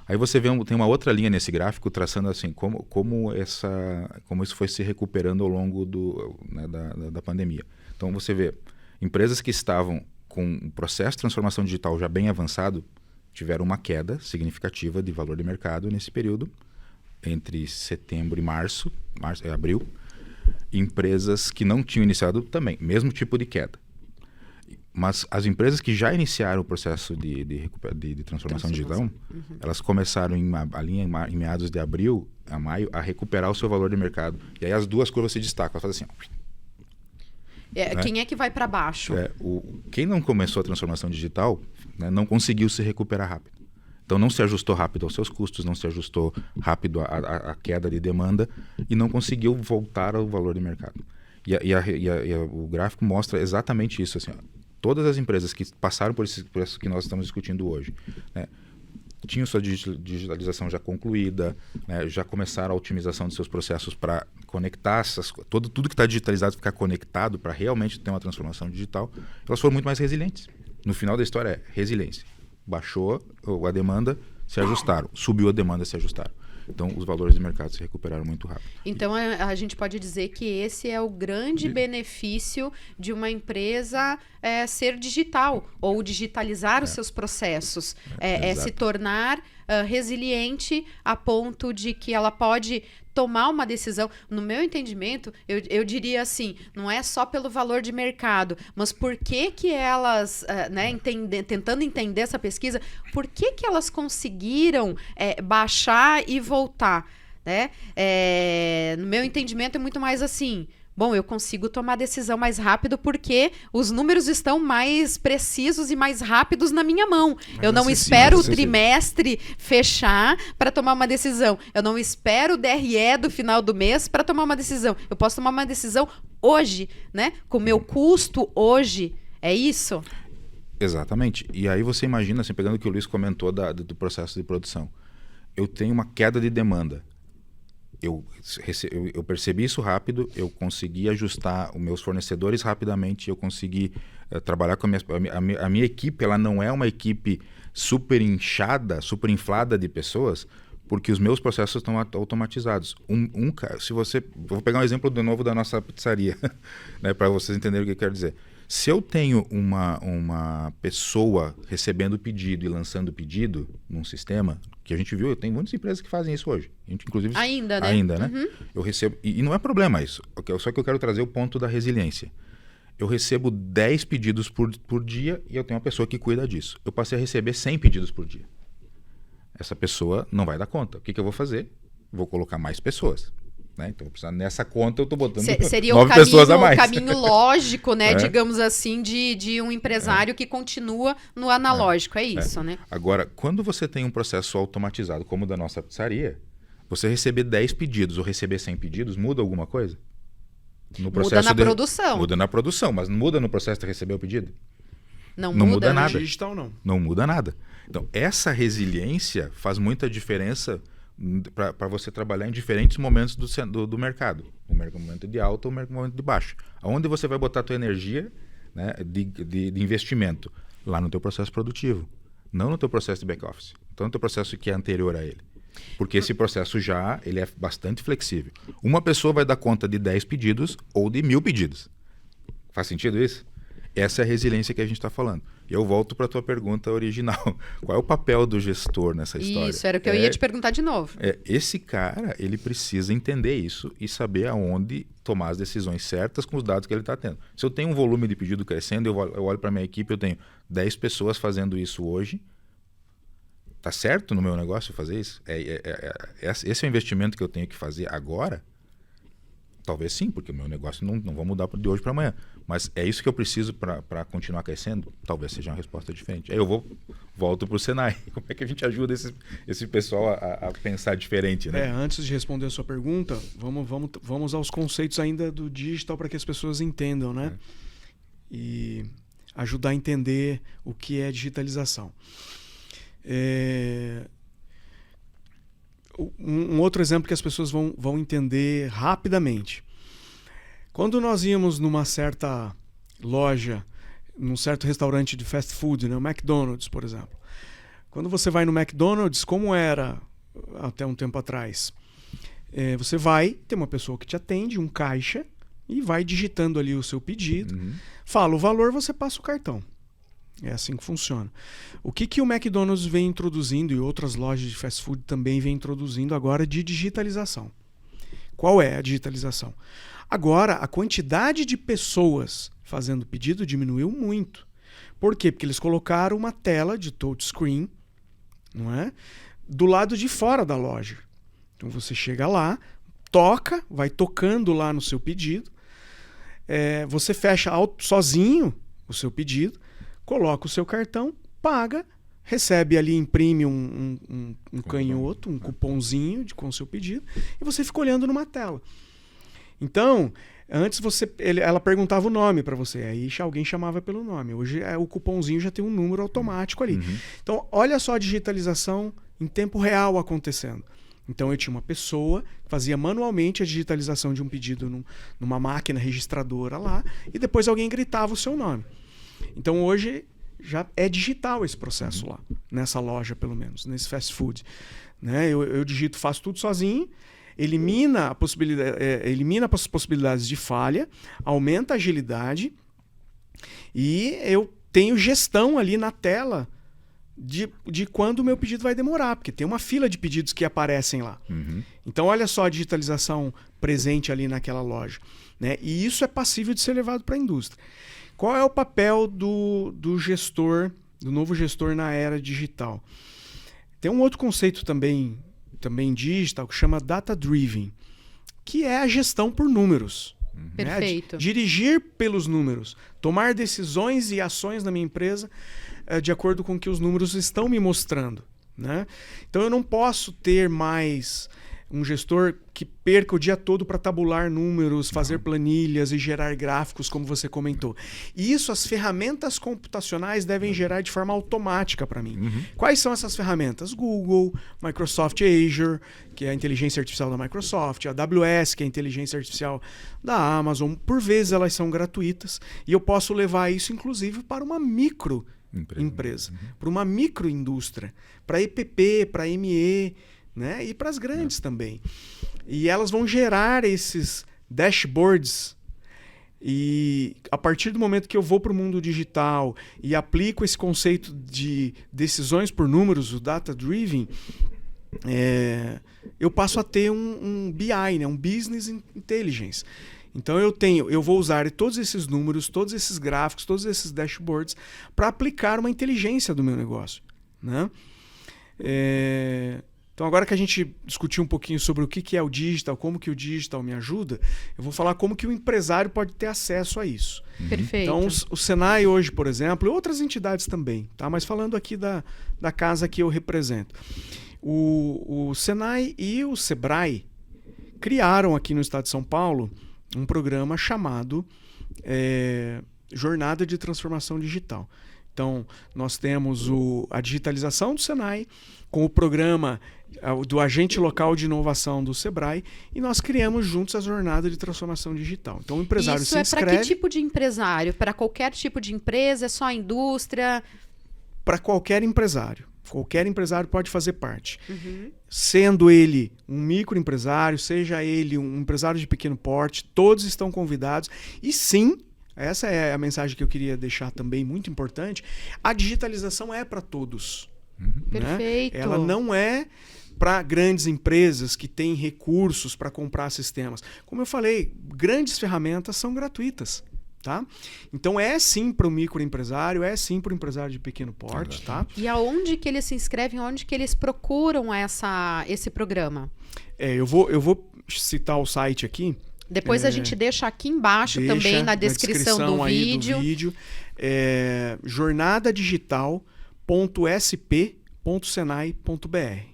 Aí você vê tem uma outra linha nesse gráfico traçando assim como isso foi se recuperando ao longo né, da pandemia. Então você vê empresas que estavam com um processo de transformação digital já bem avançado tiveram uma queda significativa de valor de mercado nesse período, entre setembro e abril. Empresas que não tinham iniciado também, mesmo tipo de queda. Mas as empresas que já iniciaram o processo de transformação digital, elas começaram em meados de abril a maio a recuperar o seu valor de mercado. E aí as duas curvas se destacam, elas fazem assim. Né? Quem é que vai para baixo? Quem não começou a transformação digital, né, não conseguiu se recuperar rápido. Então não se ajustou rápido aos seus custos, não se ajustou rápido à queda de demanda e não conseguiu voltar ao valor de mercado. O gráfico mostra exatamente isso. Assim, todas as empresas que passaram por isso que nós estamos discutindo hoje, né, tinham sua digitalização já concluída, né, já começaram a otimização de seus processos para conectar tudo que está digitalizado ficar conectado para realmente ter uma transformação digital, elas foram muito mais resilientes. No final da história é resiliência. Baixou a demanda, se ajustaram. Subiu a demanda, se ajustaram. Então, os valores de mercado se recuperaram muito rápido. Então, a gente pode dizer que esse é o grande benefício de uma empresa ser digital ou digitalizar os seus processos. Se tornar resiliente a ponto de que ela pode tomar uma decisão. No meu entendimento, eu diria assim, não é só pelo valor de mercado, mas por que elas, tentando entender essa pesquisa, por que elas conseguiram baixar e voltar? Né? No meu entendimento é muito mais assim, bom, eu consigo tomar decisão mais rápido porque os números estão mais precisos e mais rápidos na minha mão. Eu não espero o trimestre fechar para tomar uma decisão. Eu não espero o DRE do final do mês para tomar uma decisão. Eu posso tomar uma decisão hoje, né? Com o meu custo hoje. É isso? Exatamente. E aí você imagina, assim, pegando o que o Luiz comentou do processo de produção. Eu tenho uma queda de demanda. Eu percebi isso rápido, eu consegui ajustar os meus fornecedores rapidamente, eu consegui trabalhar com a minha equipe. Ela não é uma equipe super inchada, super inflada de pessoas, porque os meus processos estão automatizados. Vou pegar um exemplo de novo da nossa pizzaria, né, para vocês entenderem o que eu quero dizer. Se eu tenho uma pessoa recebendo pedido e lançando pedido num sistema, que a gente viu, eu tenho muitas empresas que fazem isso hoje. A gente, inclusive, ainda, né? Uhum. Eu recebo, e não é problema isso, só que eu quero trazer o ponto da resiliência. Eu recebo 10 pedidos por dia e eu tenho uma pessoa que cuida disso. Eu passei a receber 100 pedidos por dia. Essa pessoa não vai dar conta. O que eu vou fazer? Vou colocar mais pessoas. Né? Então, nessa conta eu estou botando 9 pessoas a mais. Seria o caminho lógico, né? Digamos assim, de um empresário que continua no analógico. É isso, né? Agora, quando você tem um processo automatizado, como o da nossa pizzaria, você receber 10 pedidos ou receber 100 pedidos, muda alguma coisa? Muda na produção. Muda na produção, mas não muda no processo de receber o pedido? Não muda nada. No digital, não. Não muda nada. Então, essa resiliência faz muita diferença para você trabalhar em diferentes momentos do mercado. O momento de alta ou o momento de baixo. Aonde você vai botar a tua energia, né, de investimento? Lá no teu processo produtivo. Não no teu processo de back-office. Então, no teu processo que é anterior a ele. Porque esse processo ele é bastante flexível. Uma pessoa vai dar conta de 10 pedidos ou de 1000 pedidos. Faz sentido isso? Essa é a resiliência que a gente está falando. E eu volto para a tua pergunta original. Qual é o papel do gestor nessa história? Isso, era o que eu ia te perguntar de novo. Esse cara, ele precisa entender isso e saber aonde tomar as decisões certas com os dados que ele está tendo. Se eu tenho um volume de pedido crescendo, eu olho para a minha equipe, eu tenho 10 pessoas fazendo isso hoje. Tá certo no meu negócio fazer isso? Esse é o investimento que eu tenho que fazer agora? Talvez sim, porque o meu negócio não vai mudar de hoje para amanhã. Mas é isso que eu preciso para continuar crescendo? Talvez seja uma resposta diferente. Aí eu volto para o Senai. Como é que a gente ajuda esse pessoal a pensar diferente? Né? Antes de responder a sua pergunta, vamos aos conceitos ainda do digital para que as pessoas entendam, né? E ajudar a entender o que é digitalização. Um outro exemplo que as pessoas vão entender rapidamente. Quando nós íamos numa certa loja, num certo restaurante de fast food, né, o McDonald's, por exemplo, Quando você vai no McDonald's, como era até um tempo atrás, você vai, tem uma pessoa que te atende, um caixa, e vai digitando ali o seu pedido, fala o valor, você passa o cartão. É assim que funciona. O que o McDonald's vem introduzindo, e outras lojas de fast food também vem introduzindo agora, de digitalização. Qual é a digitalização? Agora, a quantidade de pessoas fazendo pedido diminuiu muito. Por quê? Porque eles colocaram uma tela de touchscreen, não é? Do lado de fora da loja. Então você chega lá, toca, vai tocando lá no seu pedido, você fecha sozinho o seu pedido, coloca o seu cartão, paga, recebe ali, imprime um canhoto, um cupomzinho com o seu pedido, e você fica olhando numa tela. Então, antes ela perguntava o nome para você, aí alguém chamava pelo nome. Hoje o cupomzinho já tem um número automático ali. Então, olha só a digitalização em tempo real acontecendo. Então eu tinha uma pessoa que fazia manualmente a digitalização de um pedido numa máquina registradora lá, e depois alguém gritava o seu nome. Então hoje já é digital esse processo lá, nessa loja pelo menos, nesse fast food. Né? Eu digito, faço tudo sozinho, elimina as possibilidades de falha, aumenta a agilidade, e eu tenho gestão ali na tela de quando o meu pedido vai demorar, porque tem uma fila de pedidos que aparecem lá. Então olha só a digitalização presente ali naquela loja. Né? E isso é passível de ser levado para a indústria. Qual é o papel do gestor, do novo gestor na era digital? Tem um outro conceito também digital que chama Data Driven, que é a gestão por números. Perfeito. Né? Dirigir pelos números, tomar decisões e ações na minha empresa de acordo com o que os números estão me mostrando. Né? Então eu não posso ter mais um gestor que perca o dia todo para tabular números, fazer planilhas e gerar gráficos, como você comentou. E isso as ferramentas computacionais devem gerar de forma automática para mim. Quais são essas ferramentas? Google, Microsoft Azure, que é a inteligência artificial da Microsoft, a AWS, que é a inteligência artificial da Amazon. Por vezes elas são gratuitas e eu posso levar isso, inclusive, para uma microempresa, para uma microindústria, para EPP, para ME, né? E para as grandes também. E elas vão gerar esses dashboards. E a partir do momento que eu vou para o mundo digital e aplico esse conceito de decisões por números, o Data Driven, eu passo a ter um BI, né? Um Business Intelligence. Então eu vou usar todos esses números, todos esses gráficos, todos esses dashboards para aplicar uma inteligência do meu negócio. Né? Então agora que a gente discutiu um pouquinho sobre o que é o digital, como que o digital me ajuda, eu vou falar como que o empresário pode ter acesso a isso. Perfeito. Então o Senai hoje, por exemplo, e outras entidades também, tá? Mas falando aqui da casa que eu represento. O Senai e o Sebrae criaram aqui no estado de São Paulo um programa chamado Jornada de Transformação Digital. Então, nós temos a digitalização do Senai com o programa do Agente Local de Inovação do Sebrae e nós criamos juntos a Jornada de Transformação Digital. Então, o empresário se inscreve... Isso é para que tipo de empresário? Para qualquer tipo de empresa? É só a indústria? Para qualquer empresário. Qualquer empresário pode fazer parte. Sendo ele um microempresário, seja ele um empresário de pequeno porte, todos estão convidados. E sim, essa é a mensagem que eu queria deixar também, muito importante, a digitalização é para todos. Perfeito. Né? Ela não é para grandes empresas que têm recursos para comprar sistemas. Como eu falei, grandes ferramentas são gratuitas. Tá? Então é sim para o microempresário, é sim para o empresário de pequeno porte. Tá? E aonde que eles se inscrevem, onde que eles procuram esse programa? Eu vou citar o site aqui. Depois a gente deixa aqui embaixo também na descrição do vídeo. jornadadigital.sp.senai.br.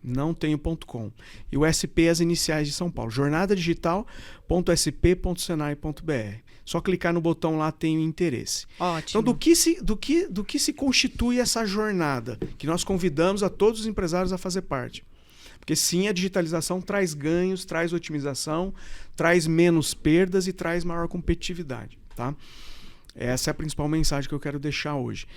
Não tem .com. E o SP as iniciais de São Paulo. jornadadigital.sp.senai.br. Só clicar no botão lá, tem o interesse. Ótimo. Então, do que se constitui essa jornada? Que nós convidamos a todos os empresários a fazer parte. Porque sim, a digitalização traz ganhos, traz otimização, traz menos perdas e traz maior competitividade. Tá? Essa é a principal mensagem que eu quero deixar hoje.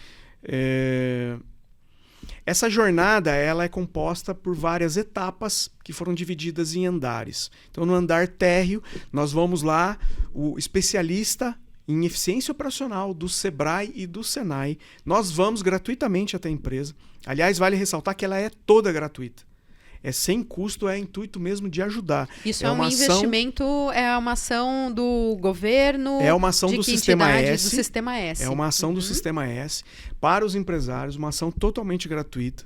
Essa jornada ela é composta por várias etapas que foram divididas em andares. Então, no andar térreo, nós vamos lá, o especialista em eficiência operacional do Sebrae e do Senai. Nós vamos gratuitamente até a empresa. Aliás, vale ressaltar que ela é toda gratuita. É sem custo, é intuito mesmo de ajudar. Isso é um investimento, é uma ação do governo? É uma ação do Sistema S. Do Sistema S. É uma ação do Sistema S para os empresários, uma ação totalmente gratuita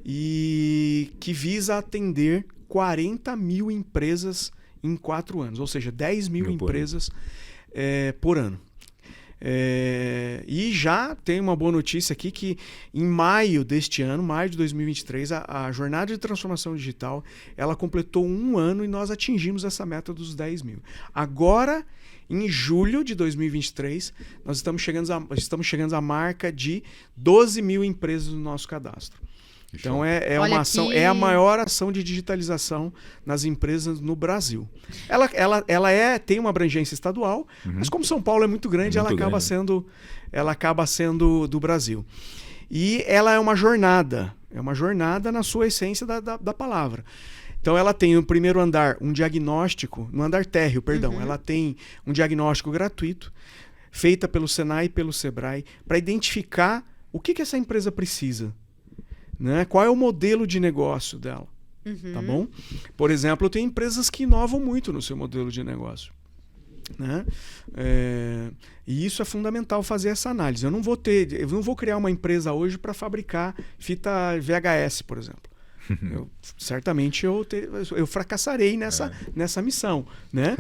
e que visa atender 40 mil empresas em 4 anos, ou seja, 10 mil empresas por ano. E já tem uma boa notícia aqui que em maio deste ano, maio de 2023, a jornada de transformação digital ela completou 1 ano e nós atingimos essa meta dos 10 mil. Agora, em julho de 2023, nós estamos chegando à marca de 12 mil empresas no nosso cadastro. Então é uma ação, é a maior ação de digitalização nas empresas no Brasil. Ela tem uma abrangência estadual, mas como São Paulo é muito grande, ela acaba sendo do Brasil. E ela é uma jornada na sua essência da palavra. Então ela tem no primeiro andar um diagnóstico, no andar térreo, perdão, ela tem um diagnóstico gratuito, feita pelo Senai e pelo Sebrae, para identificar o que essa empresa precisa. Né? Qual é o modelo de negócio dela? Tá bom? Por exemplo, eu tenho empresas que inovam muito no seu modelo de negócio. Né? E isso é fundamental fazer essa análise. Eu não vou criar uma empresa hoje para fabricar fita VHS, por exemplo. Certamente eu fracassarei nessa missão. Né?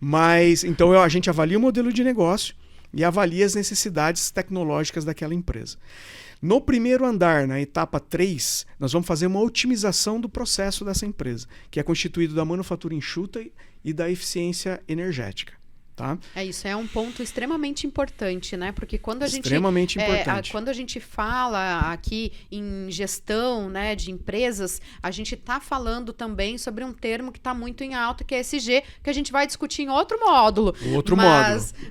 Mas então a gente avalia o modelo de negócio e avalia as necessidades tecnológicas daquela empresa. No primeiro andar, na etapa 3, nós vamos fazer uma otimização do processo dessa empresa, que é constituído da manufatura enxuta e da eficiência energética. Tá? Isso é um ponto extremamente importante, né? Porque quando a gente quando a gente fala aqui em gestão, né, de empresas, a gente está falando também sobre um termo que está muito em alta, que é ESG, que a gente vai discutir em outro módulo.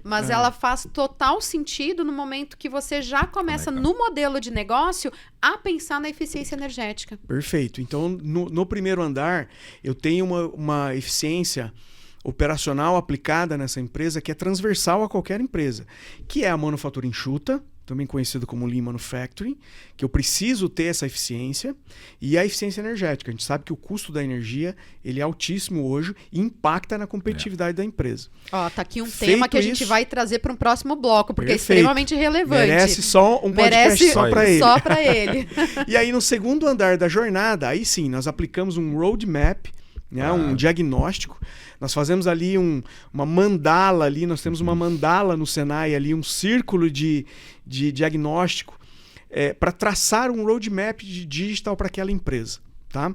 Mas ela faz total sentido no momento que você já começa no modelo de negócio a pensar na eficiência energética. Perfeito. Então, no primeiro andar, eu tenho uma eficiência operacional aplicada nessa empresa que é transversal a qualquer empresa, que é a manufatura enxuta, também conhecido como Lean Manufacturing, que eu preciso ter essa eficiência, e a eficiência energética. A gente sabe que o custo da energia ele é altíssimo hoje e impacta na competitividade da empresa. Tá aqui um tema que a gente vai trazer para um próximo bloco, porque é extremamente relevante. Merece só um podcast só para ele. Só para ele. E aí, no segundo andar da jornada, aí sim, nós aplicamos um roadmap, né, um diagnóstico. Nós fazemos ali uma mandala ali, nós temos uma mandala no Senai ali, um círculo de diagnóstico para traçar um roadmap de digital para aquela empresa, tá?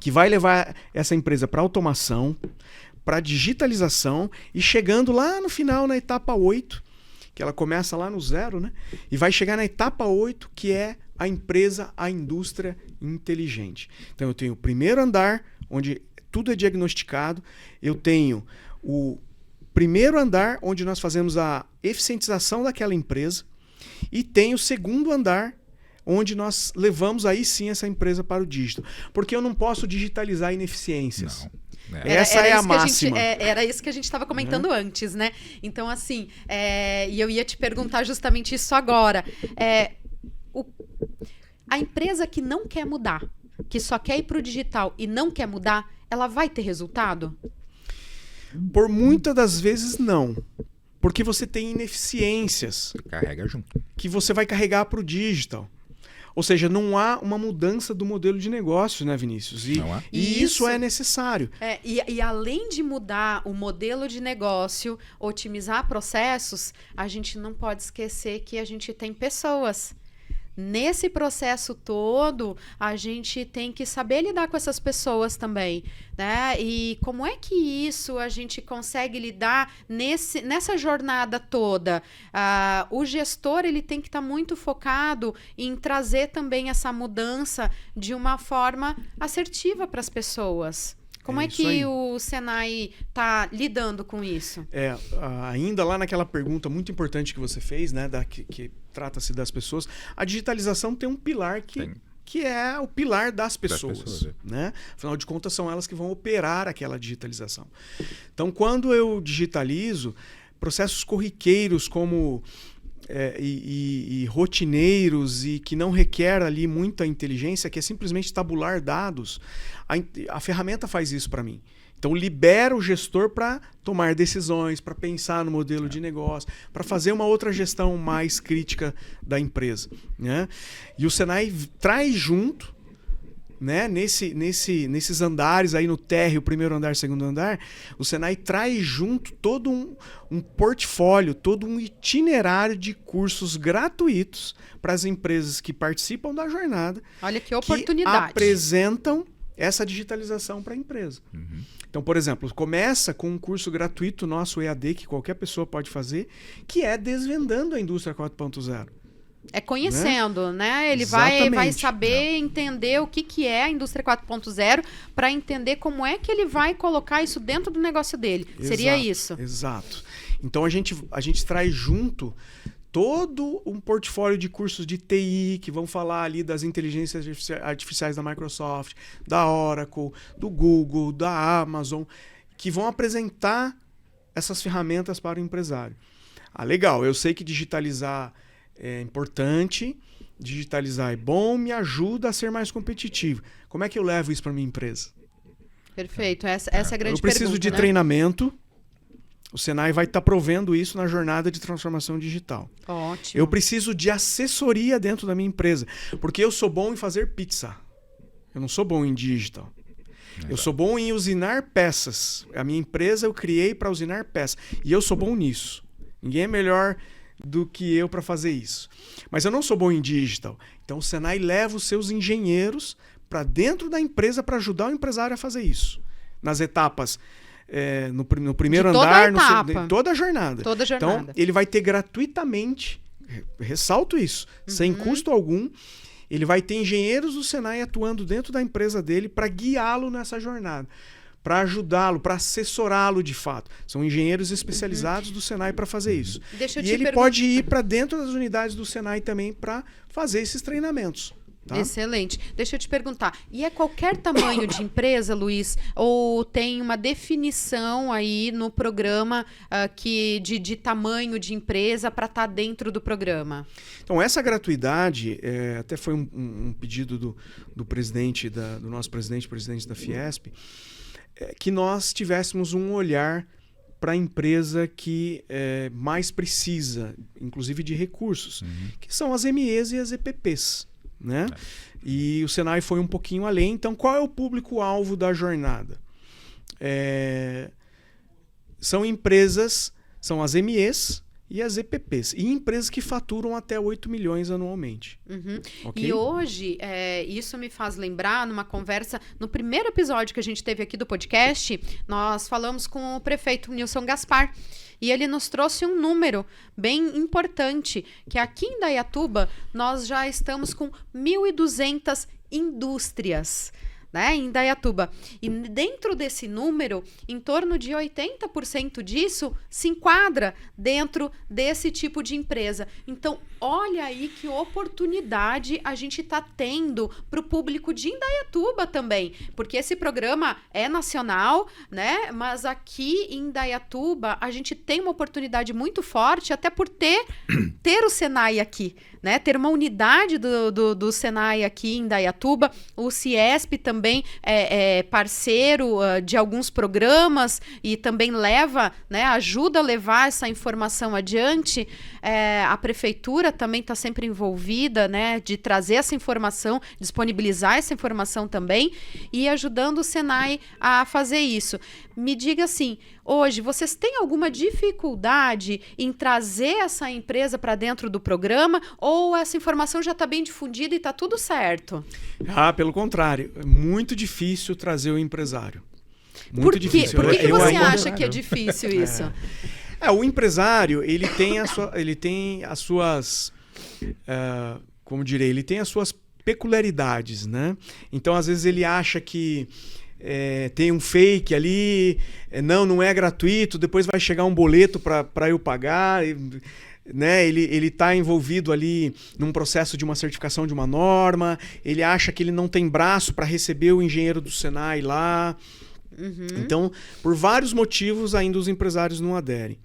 Que vai levar essa empresa para automação, para digitalização e chegando lá no final, na etapa 8, que ela começa lá no 0, né? E vai chegar na etapa 8, que é a empresa, a indústria inteligente. Então eu tenho o primeiro andar, onde tudo é diagnosticado. Eu tenho o primeiro andar, onde nós fazemos a eficientização daquela empresa. E tenho o segundo andar, onde nós levamos aí sim essa empresa para o dígito. Porque eu não posso digitalizar ineficiências. Não. Essa é a máxima. Era isso que a gente estava comentando antes, né? Então, assim, e eu ia te perguntar justamente isso agora. A empresa que não quer mudar, que só quer ir para o digital e não quer mudar, ela vai ter resultado? Por muitas das vezes, não. Porque você tem ineficiências. Carrega junto. Que você vai carregar para o digital. Ou seja, não há uma mudança do modelo de negócio, né, Vinícius? E isso é necessário. E além de mudar o modelo de negócio, otimizar processos, a gente não pode esquecer que a gente tem pessoas. Nesse processo todo, a gente tem que saber lidar com essas pessoas também, né? E como é que isso a gente consegue lidar nessa jornada toda? O gestor ele tem que estar muito focado em trazer também essa mudança de uma forma assertiva para as pessoas. Como é isso que aí. o Senai está lidando com isso? Ainda lá naquela pergunta muito importante que você fez, né, que trata-se das pessoas, a digitalização tem um pilar que é o pilar das pessoas, né? Afinal de contas, são elas que vão operar aquela digitalização. Então, quando eu digitalizo, processos corriqueiros como e rotineiros e que não requer ali muita inteligência, que é simplesmente tabular dados, a ferramenta faz isso para mim. Então, libera o gestor para tomar decisões, para pensar no modelo de negócio, para fazer uma outra gestão mais crítica da empresa, né? E o Senai traz junto, né, nesses andares aí no térreo, primeiro andar, segundo andar, o Senai traz junto todo um portfólio, todo um itinerário de cursos gratuitos para as empresas que participam da jornada. Olha que oportunidade. Que apresentam essa digitalização para a empresa. Uhum. Então, por exemplo, começa com um curso gratuito nosso EAD, que qualquer pessoa pode fazer, que é Desvendando a Indústria 4.0. É conhecendo, né? Ele vai saber entender o que é a indústria 4.0 para entender como é que ele vai colocar isso dentro do negócio dele. Seria isso? Exato. Então a gente traz junto todo um portfólio de cursos de TI que vão falar ali das inteligências artificiais da Microsoft, da Oracle, do Google, da Amazon, que vão apresentar essas ferramentas para o empresário. Legal, eu sei que digitalizar é importante, digitalizar é bom, me ajuda a ser mais competitivo. Como é que eu levo isso para minha empresa? Perfeito, essa é a grande pergunta. Eu preciso de treinamento, o Senai vai estar provendo isso na jornada de transformação digital. Ótimo. Eu preciso de assessoria dentro da minha empresa, porque eu sou bom em fazer pizza, eu não sou bom em digital. Eu sou bom em usinar peças. A minha empresa eu criei para usinar peças, e eu sou bom nisso. Ninguém é melhor do que eu para fazer isso. Mas eu não sou bom em digital. Então o Senai leva os seus engenheiros para dentro da empresa para ajudar o empresário a fazer isso. Nas etapas, no primeiro andar, toda a jornada. Toda a jornada. Então ele vai ter gratuitamente, ressalto isso, sem custo algum, ele vai ter engenheiros do Senai atuando dentro da empresa dele para guiá-lo nessa jornada, para ajudá-lo, para assessorá-lo de fato. São engenheiros especializados do Senai para fazer isso. E ele pode ir para dentro das unidades do Senai também para fazer esses treinamentos. Tá? Excelente. Deixa eu te perguntar, e é qualquer tamanho de empresa, Luiz, ou tem uma definição aí no programa de tamanho de empresa para estar dentro do programa? Então, essa gratuidade, até foi um pedido do presidente, do nosso presidente da Fiesp, que nós tivéssemos um olhar para a empresa que mais precisa, inclusive de recursos, que são as MEs e as EPPs. Né? E o Senai foi um pouquinho além. Então, qual é o público-alvo da jornada? São empresas, são as MEs e as EPPs, e empresas que faturam até 8 milhões anualmente. Okay? E hoje, isso me faz lembrar, numa conversa, no primeiro episódio que a gente teve aqui do podcast, nós falamos com o prefeito Nilson Gaspar, e ele nos trouxe um número bem importante, que aqui em Indaiatuba nós já estamos com 1.200 indústrias, né, em Indaiatuba. E dentro desse número, em torno de 80% disso se enquadra dentro desse tipo de empresa. Então, olha aí que oportunidade a gente está tendo para o público de Indaiatuba também, porque esse programa é nacional, né? Mas aqui em Indaiatuba a gente tem uma oportunidade muito forte, até por ter o Senai aqui, né? Ter uma unidade do Senai aqui em Indaiatuba. O Ciesp também é parceiro de alguns programas e também leva, né? Ajuda a levar essa informação adiante. A prefeitura também está sempre envolvida, né, de trazer essa informação, disponibilizar essa informação também e ajudando o Senai a fazer isso. Me diga assim, hoje vocês têm alguma dificuldade em trazer essa empresa para dentro do programa ou essa informação já está bem difundida e está tudo certo? Pelo contrário, é muito difícil trazer o empresário. Muito difícil. Por que você acha que é difícil isso? O empresário, ele tem as suas, como direi, ele tem as suas peculiaridades, né? Então, às vezes, ele acha que tem um fake ali, não é gratuito, depois vai chegar um boleto para eu pagar, né? Ele está envolvido ali num processo de uma certificação de uma norma, ele acha que ele não tem braço para receber o engenheiro do Senai lá. Então, por vários motivos, ainda os empresários não aderem.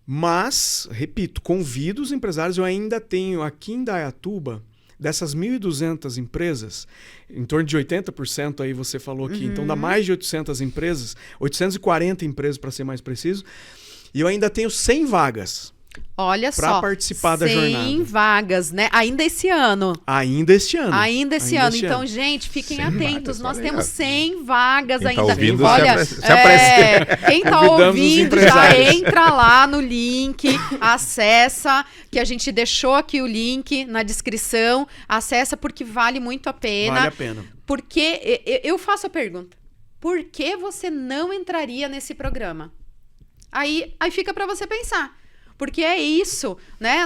Mas, repito, convido os empresários. Eu ainda tenho aqui em Indaiatuba, dessas 1.200 empresas, em torno de 80% aí você falou aqui, então dá mais de 800 empresas, 840 empresas para ser mais preciso, e eu ainda tenho 100 vagas. Olha só, para participar da jornada. 100 vagas, né? Ainda esse ano. Ainda este ano. Então, gente, fiquem atentos. Nós temos 100 vagas quem ainda. Tá ouvindo, olha, se apresse. Quem tá ouvindo já entra lá no link, acessa, que a gente deixou aqui o link na descrição. Acessa porque vale muito a pena. Vale a pena. Porque eu faço a pergunta. Por que você não entraria nesse programa? Aí fica para você pensar. Porque é isso, né?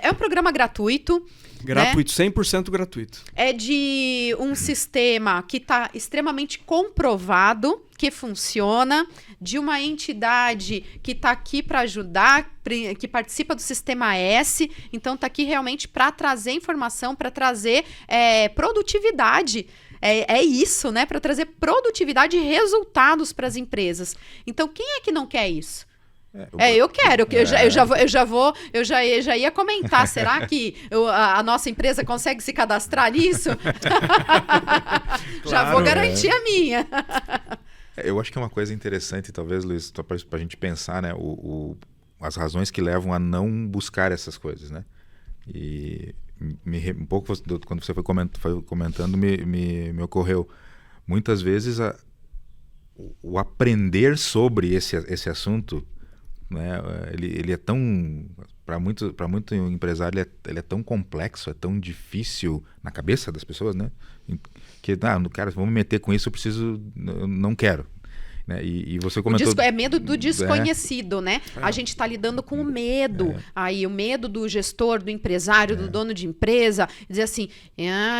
É um programa gratuito. Gratuito, né? 100% gratuito. É de um sistema que está extremamente comprovado, que funciona, de uma entidade que está aqui para ajudar, que participa do Sistema S. Então, está aqui realmente para trazer informação, para trazer produtividade. É isso, né? Para trazer produtividade e resultados para as empresas. Então, quem é que não quer isso? Eu quero, eu já ia comentar, será que a nossa empresa consegue se cadastrar nisso? Já vou garantir a minha. Eu acho que é uma coisa interessante, talvez, Luiz, para a gente pensar, né, as razões que levam a não buscar essas coisas, né? E um pouco quando você foi comentando, me ocorreu, muitas vezes o aprender sobre esse assunto, né, ele é tão, para muito empresário, ele é tão complexo, é tão difícil na cabeça das pessoas, né, que cara, vamos me meter com isso, eu não quero, né? E você comentou, é medo do desconhecido, né? A gente está lidando com o medo, aí o medo do gestor, do empresário, do dono de empresa, dizer assim,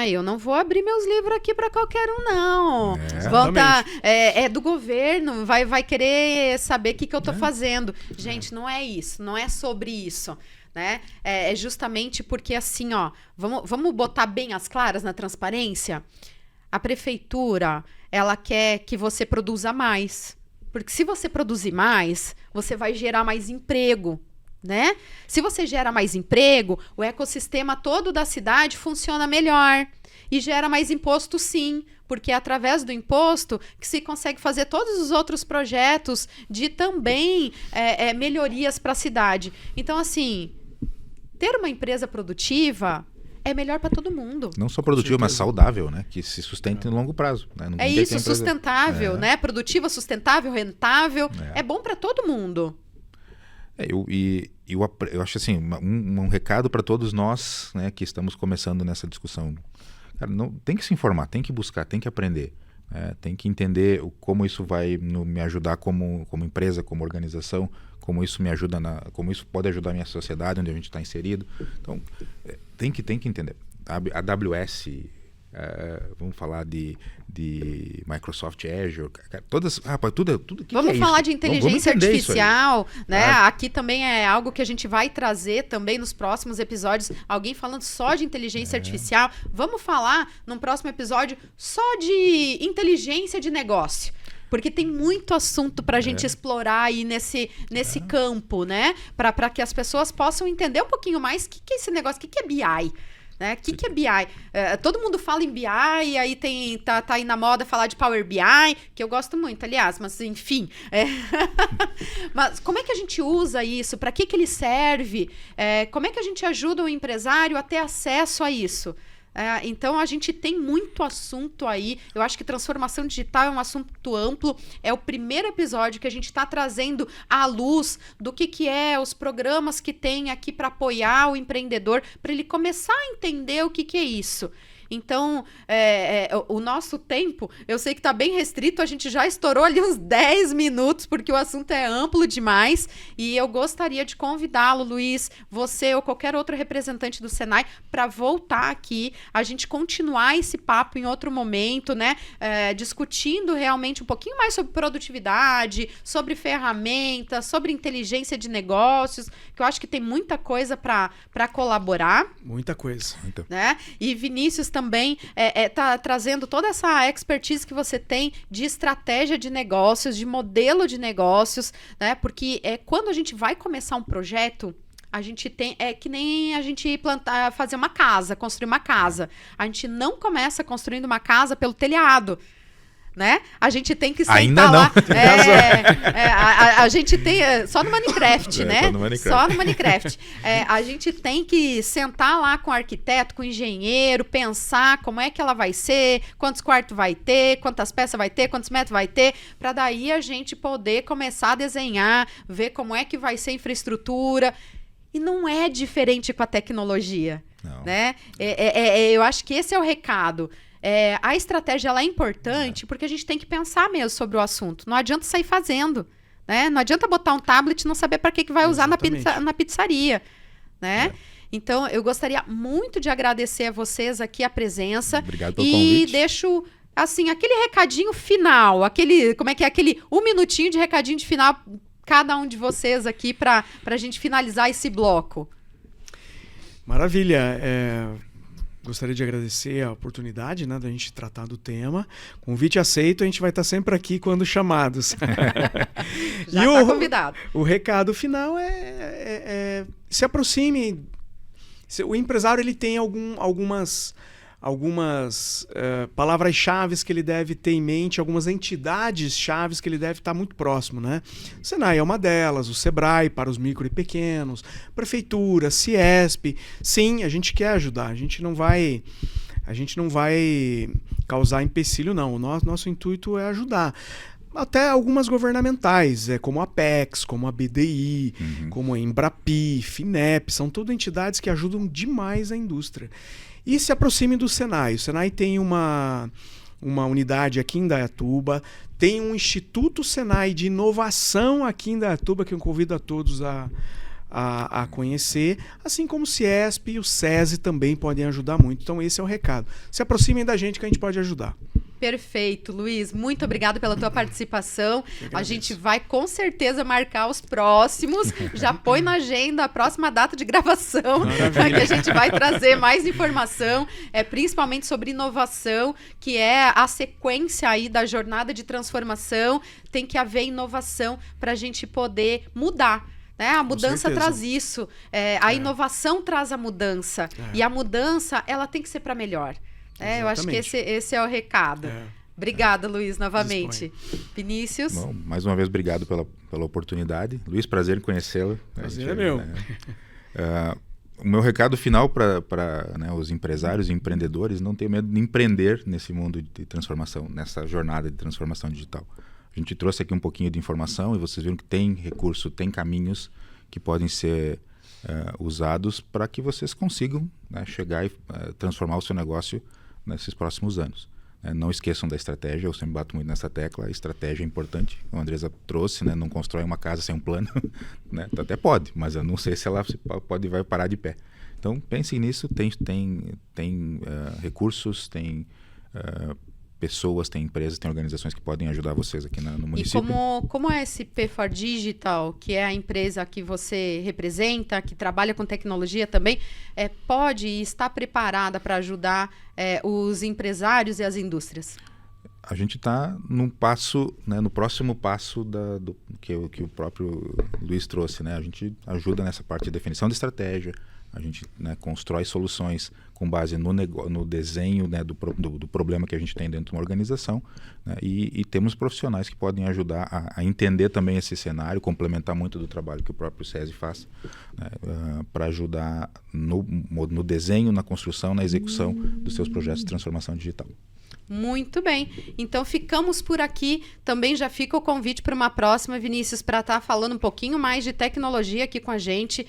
eu não vou abrir meus livros aqui para qualquer um, não. É do governo, vai querer saber o que eu estou fazendo. Gente, não é isso, não é sobre isso. Né? É justamente porque assim, ó, vamos botar bem as claras na transparência. A prefeitura, ela quer que você produza mais. Porque se você produzir mais, você vai gerar mais emprego, né? Se você gera mais emprego, o ecossistema todo da cidade funciona melhor. E gera mais imposto, sim. Porque é através do imposto que se consegue fazer todos os outros projetos de também melhorias para a cidade. Então, assim, ter uma empresa produtiva é melhor para todo mundo. Não só produtiva, mas saudável, né? Que se sustente no longo prazo. Né? Isso, sustentável, né? Produtiva, sustentável, rentável. É bom para todo mundo. Eu acho assim, um recado para todos nós, né, que estamos começando nessa discussão. Cara, tem que se informar, tem que buscar, tem que aprender. Tem que entender como isso vai me ajudar como empresa, como organização, como isso me ajuda como isso pode ajudar a minha sociedade onde a gente está inserido. Então, tem que entender. A AWS, vamos falar de Microsoft Azure, todas, tudo que vamos é falar isso? De inteligência artificial, né? Aqui também é algo que a gente vai trazer também nos próximos episódios, alguém falando só de inteligência artificial. Vamos falar num próximo episódio só de inteligência de negócio. Porque tem muito assunto para a gente explorar aí nesse campo, né? Para que as pessoas possam entender um pouquinho mais o que é esse negócio, o que é BI. Né? O que é BI? Todo mundo fala em BI, aí tá aí na moda falar de Power BI, que eu gosto muito, aliás, mas enfim. Mas como é que a gente usa isso? Para que ele serve? Como é que a gente ajuda o empresário a ter acesso a isso? Então, a gente tem muito assunto aí. Eu acho que transformação digital é um assunto amplo. É o primeiro episódio que a gente está trazendo à luz do que é os programas que tem aqui para apoiar o empreendedor, para ele começar a entender o que é isso. Então, o nosso tempo, eu sei que está bem restrito, a gente já estourou ali uns 10 minutos, porque o assunto é amplo demais, e eu gostaria de convidá-lo, Luiz, você ou qualquer outro representante do Senai, para voltar aqui, a gente continuar esse papo em outro momento, né? Discutindo realmente um pouquinho mais sobre produtividade, sobre ferramentas, sobre inteligência de negócios, que eu acho que tem muita coisa para colaborar. Muita coisa. Né? E Vinícius também tá trazendo toda essa expertise que você tem de estratégia de negócios, de modelo de negócios, né? Porque quando a gente vai começar um projeto, a gente tem, que nem a gente fazer uma casa, construir uma casa. A gente não começa construindo uma casa pelo telhado, né? A gente tem que sentar ainda lá. Não. A gente tem só no Minecraft, né? Só no Minecraft. A gente tem que sentar lá com o arquiteto, com o engenheiro, pensar como é que ela vai ser, quantos quartos vai ter, quantas peças vai ter, quantos metros vai ter, para daí a gente poder começar a desenhar, ver como é que vai ser a infraestrutura. E não é diferente com a tecnologia, né? Eu acho que esse é o recado. A estratégia ela é importante porque a gente tem que pensar mesmo sobre o assunto. Não adianta sair fazendo, né? Não adianta botar um tablet e não saber para que vai usar na pizzaria, né? Então, eu gostaria muito de agradecer a vocês aqui a presença. Obrigado pelo convite. E deixo, assim, aquele recadinho final, aquele 1 minutinho de recadinho de final, cada um de vocês aqui para a gente finalizar esse bloco. Maravilha. Gostaria de agradecer a oportunidade, né, da gente tratar do tema. Convite aceito, a gente vai estar sempre aqui quando chamados. Já está convidado. O recado final se aproxime. O empresário ele tem algumas palavras-chave que ele deve ter em mente, algumas entidades-chave que ele deve estar muito próximo, né? O Senai é uma delas, o Sebrae para os micro e pequenos, Prefeitura, Ciesp. Sim, a gente quer ajudar, a gente não vai causar empecilho, não. O nosso intuito é ajudar. Até algumas governamentais, como a Apex, como a BDI, como a Embrapi, Finep, são todas entidades que ajudam demais a indústria. E se aproxime do Senai. O Senai tem uma unidade aqui em Indaiatuba, tem um Instituto Senai de Inovação aqui em Indaiatuba, que eu convido a todos a conhecer, assim como o Ciesp e o SESI também podem ajudar muito. Então esse é o recado. Se aproximem da gente que a gente pode ajudar. Perfeito, Luiz. Muito obrigado pela tua participação. A gente vai com certeza marcar os próximos. Já põe na agenda a próxima data de gravação, que a gente vai trazer mais informação, principalmente sobre inovação, que é a sequência aí da jornada de transformação. Tem que haver inovação para a gente poder mudar. A mudança traz isso. A inovação traz a mudança. E a mudança, ela tem que ser para melhor. Eu acho que esse é o recado. Obrigada, Luiz, novamente. Vinícius? Bom, mais uma vez, obrigado pela oportunidade. Luiz, prazer em conhecê-lo. Prazer é meu. O meu recado final para os empresários e empreendedores: não tenham medo de empreender nesse mundo de transformação, nessa jornada de transformação digital. A gente trouxe aqui um pouquinho de informação e vocês viram que tem recurso, tem caminhos que podem ser usados para que vocês consigam chegar e transformar o seu negócio nesses próximos anos. Não esqueçam da estratégia, eu sempre bato muito nessa tecla. A estratégia é importante, como a Andresa trouxe, não constrói uma casa sem um plano. Até pode, mas eu não sei se ela vai parar de pé. Então pensem nisso, tem recursos, tem pessoas, tem empresas, tem organizações que podem ajudar vocês aqui no município. E como a SP for Digital, que é a empresa que você representa, que trabalha com tecnologia também, pode estar preparada para ajudar os empresários e as indústrias? A gente está no próximo passo que o próprio Luiz trouxe. A gente ajuda nessa parte de definição de estratégia, a gente constrói soluções com base no desenho do problema que a gente tem dentro de uma organização, e temos profissionais que podem ajudar a entender também esse cenário, complementar muito do trabalho que o próprio SESI faz, para ajudar no desenho, na construção, na execução dos seus projetos de transformação digital. Muito bem. Então ficamos por aqui. Também já fica o convite para uma próxima, Vinícius, para estar falando um pouquinho mais de tecnologia aqui com a gente.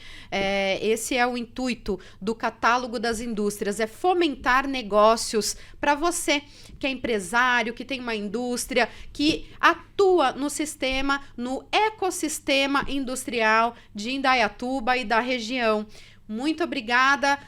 Esse é o intuito do Catálogo das Indústrias, é fomentar negócios para você que é empresário, que tem uma indústria, que atua no sistema, no ecossistema industrial de Indaiatuba e da região. Muito obrigada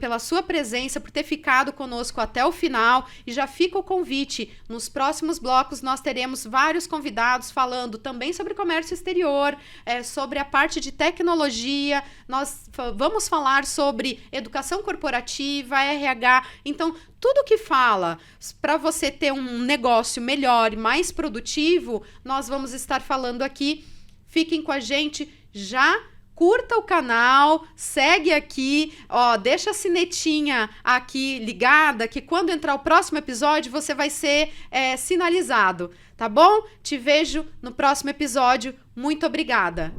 pela sua presença, por ter ficado conosco até o final, e já fica o convite. Nos próximos blocos nós teremos vários convidados falando também sobre comércio exterior, sobre a parte de tecnologia, nós vamos falar sobre educação corporativa, RH, então tudo que fala para você ter um negócio melhor e mais produtivo, nós vamos estar falando aqui. Fiquem com a gente já. Curta o canal, segue aqui, deixa a sinetinha aqui ligada, que quando entrar o próximo episódio você vai ser sinalizado, tá bom? Te vejo no próximo episódio. Muito obrigada!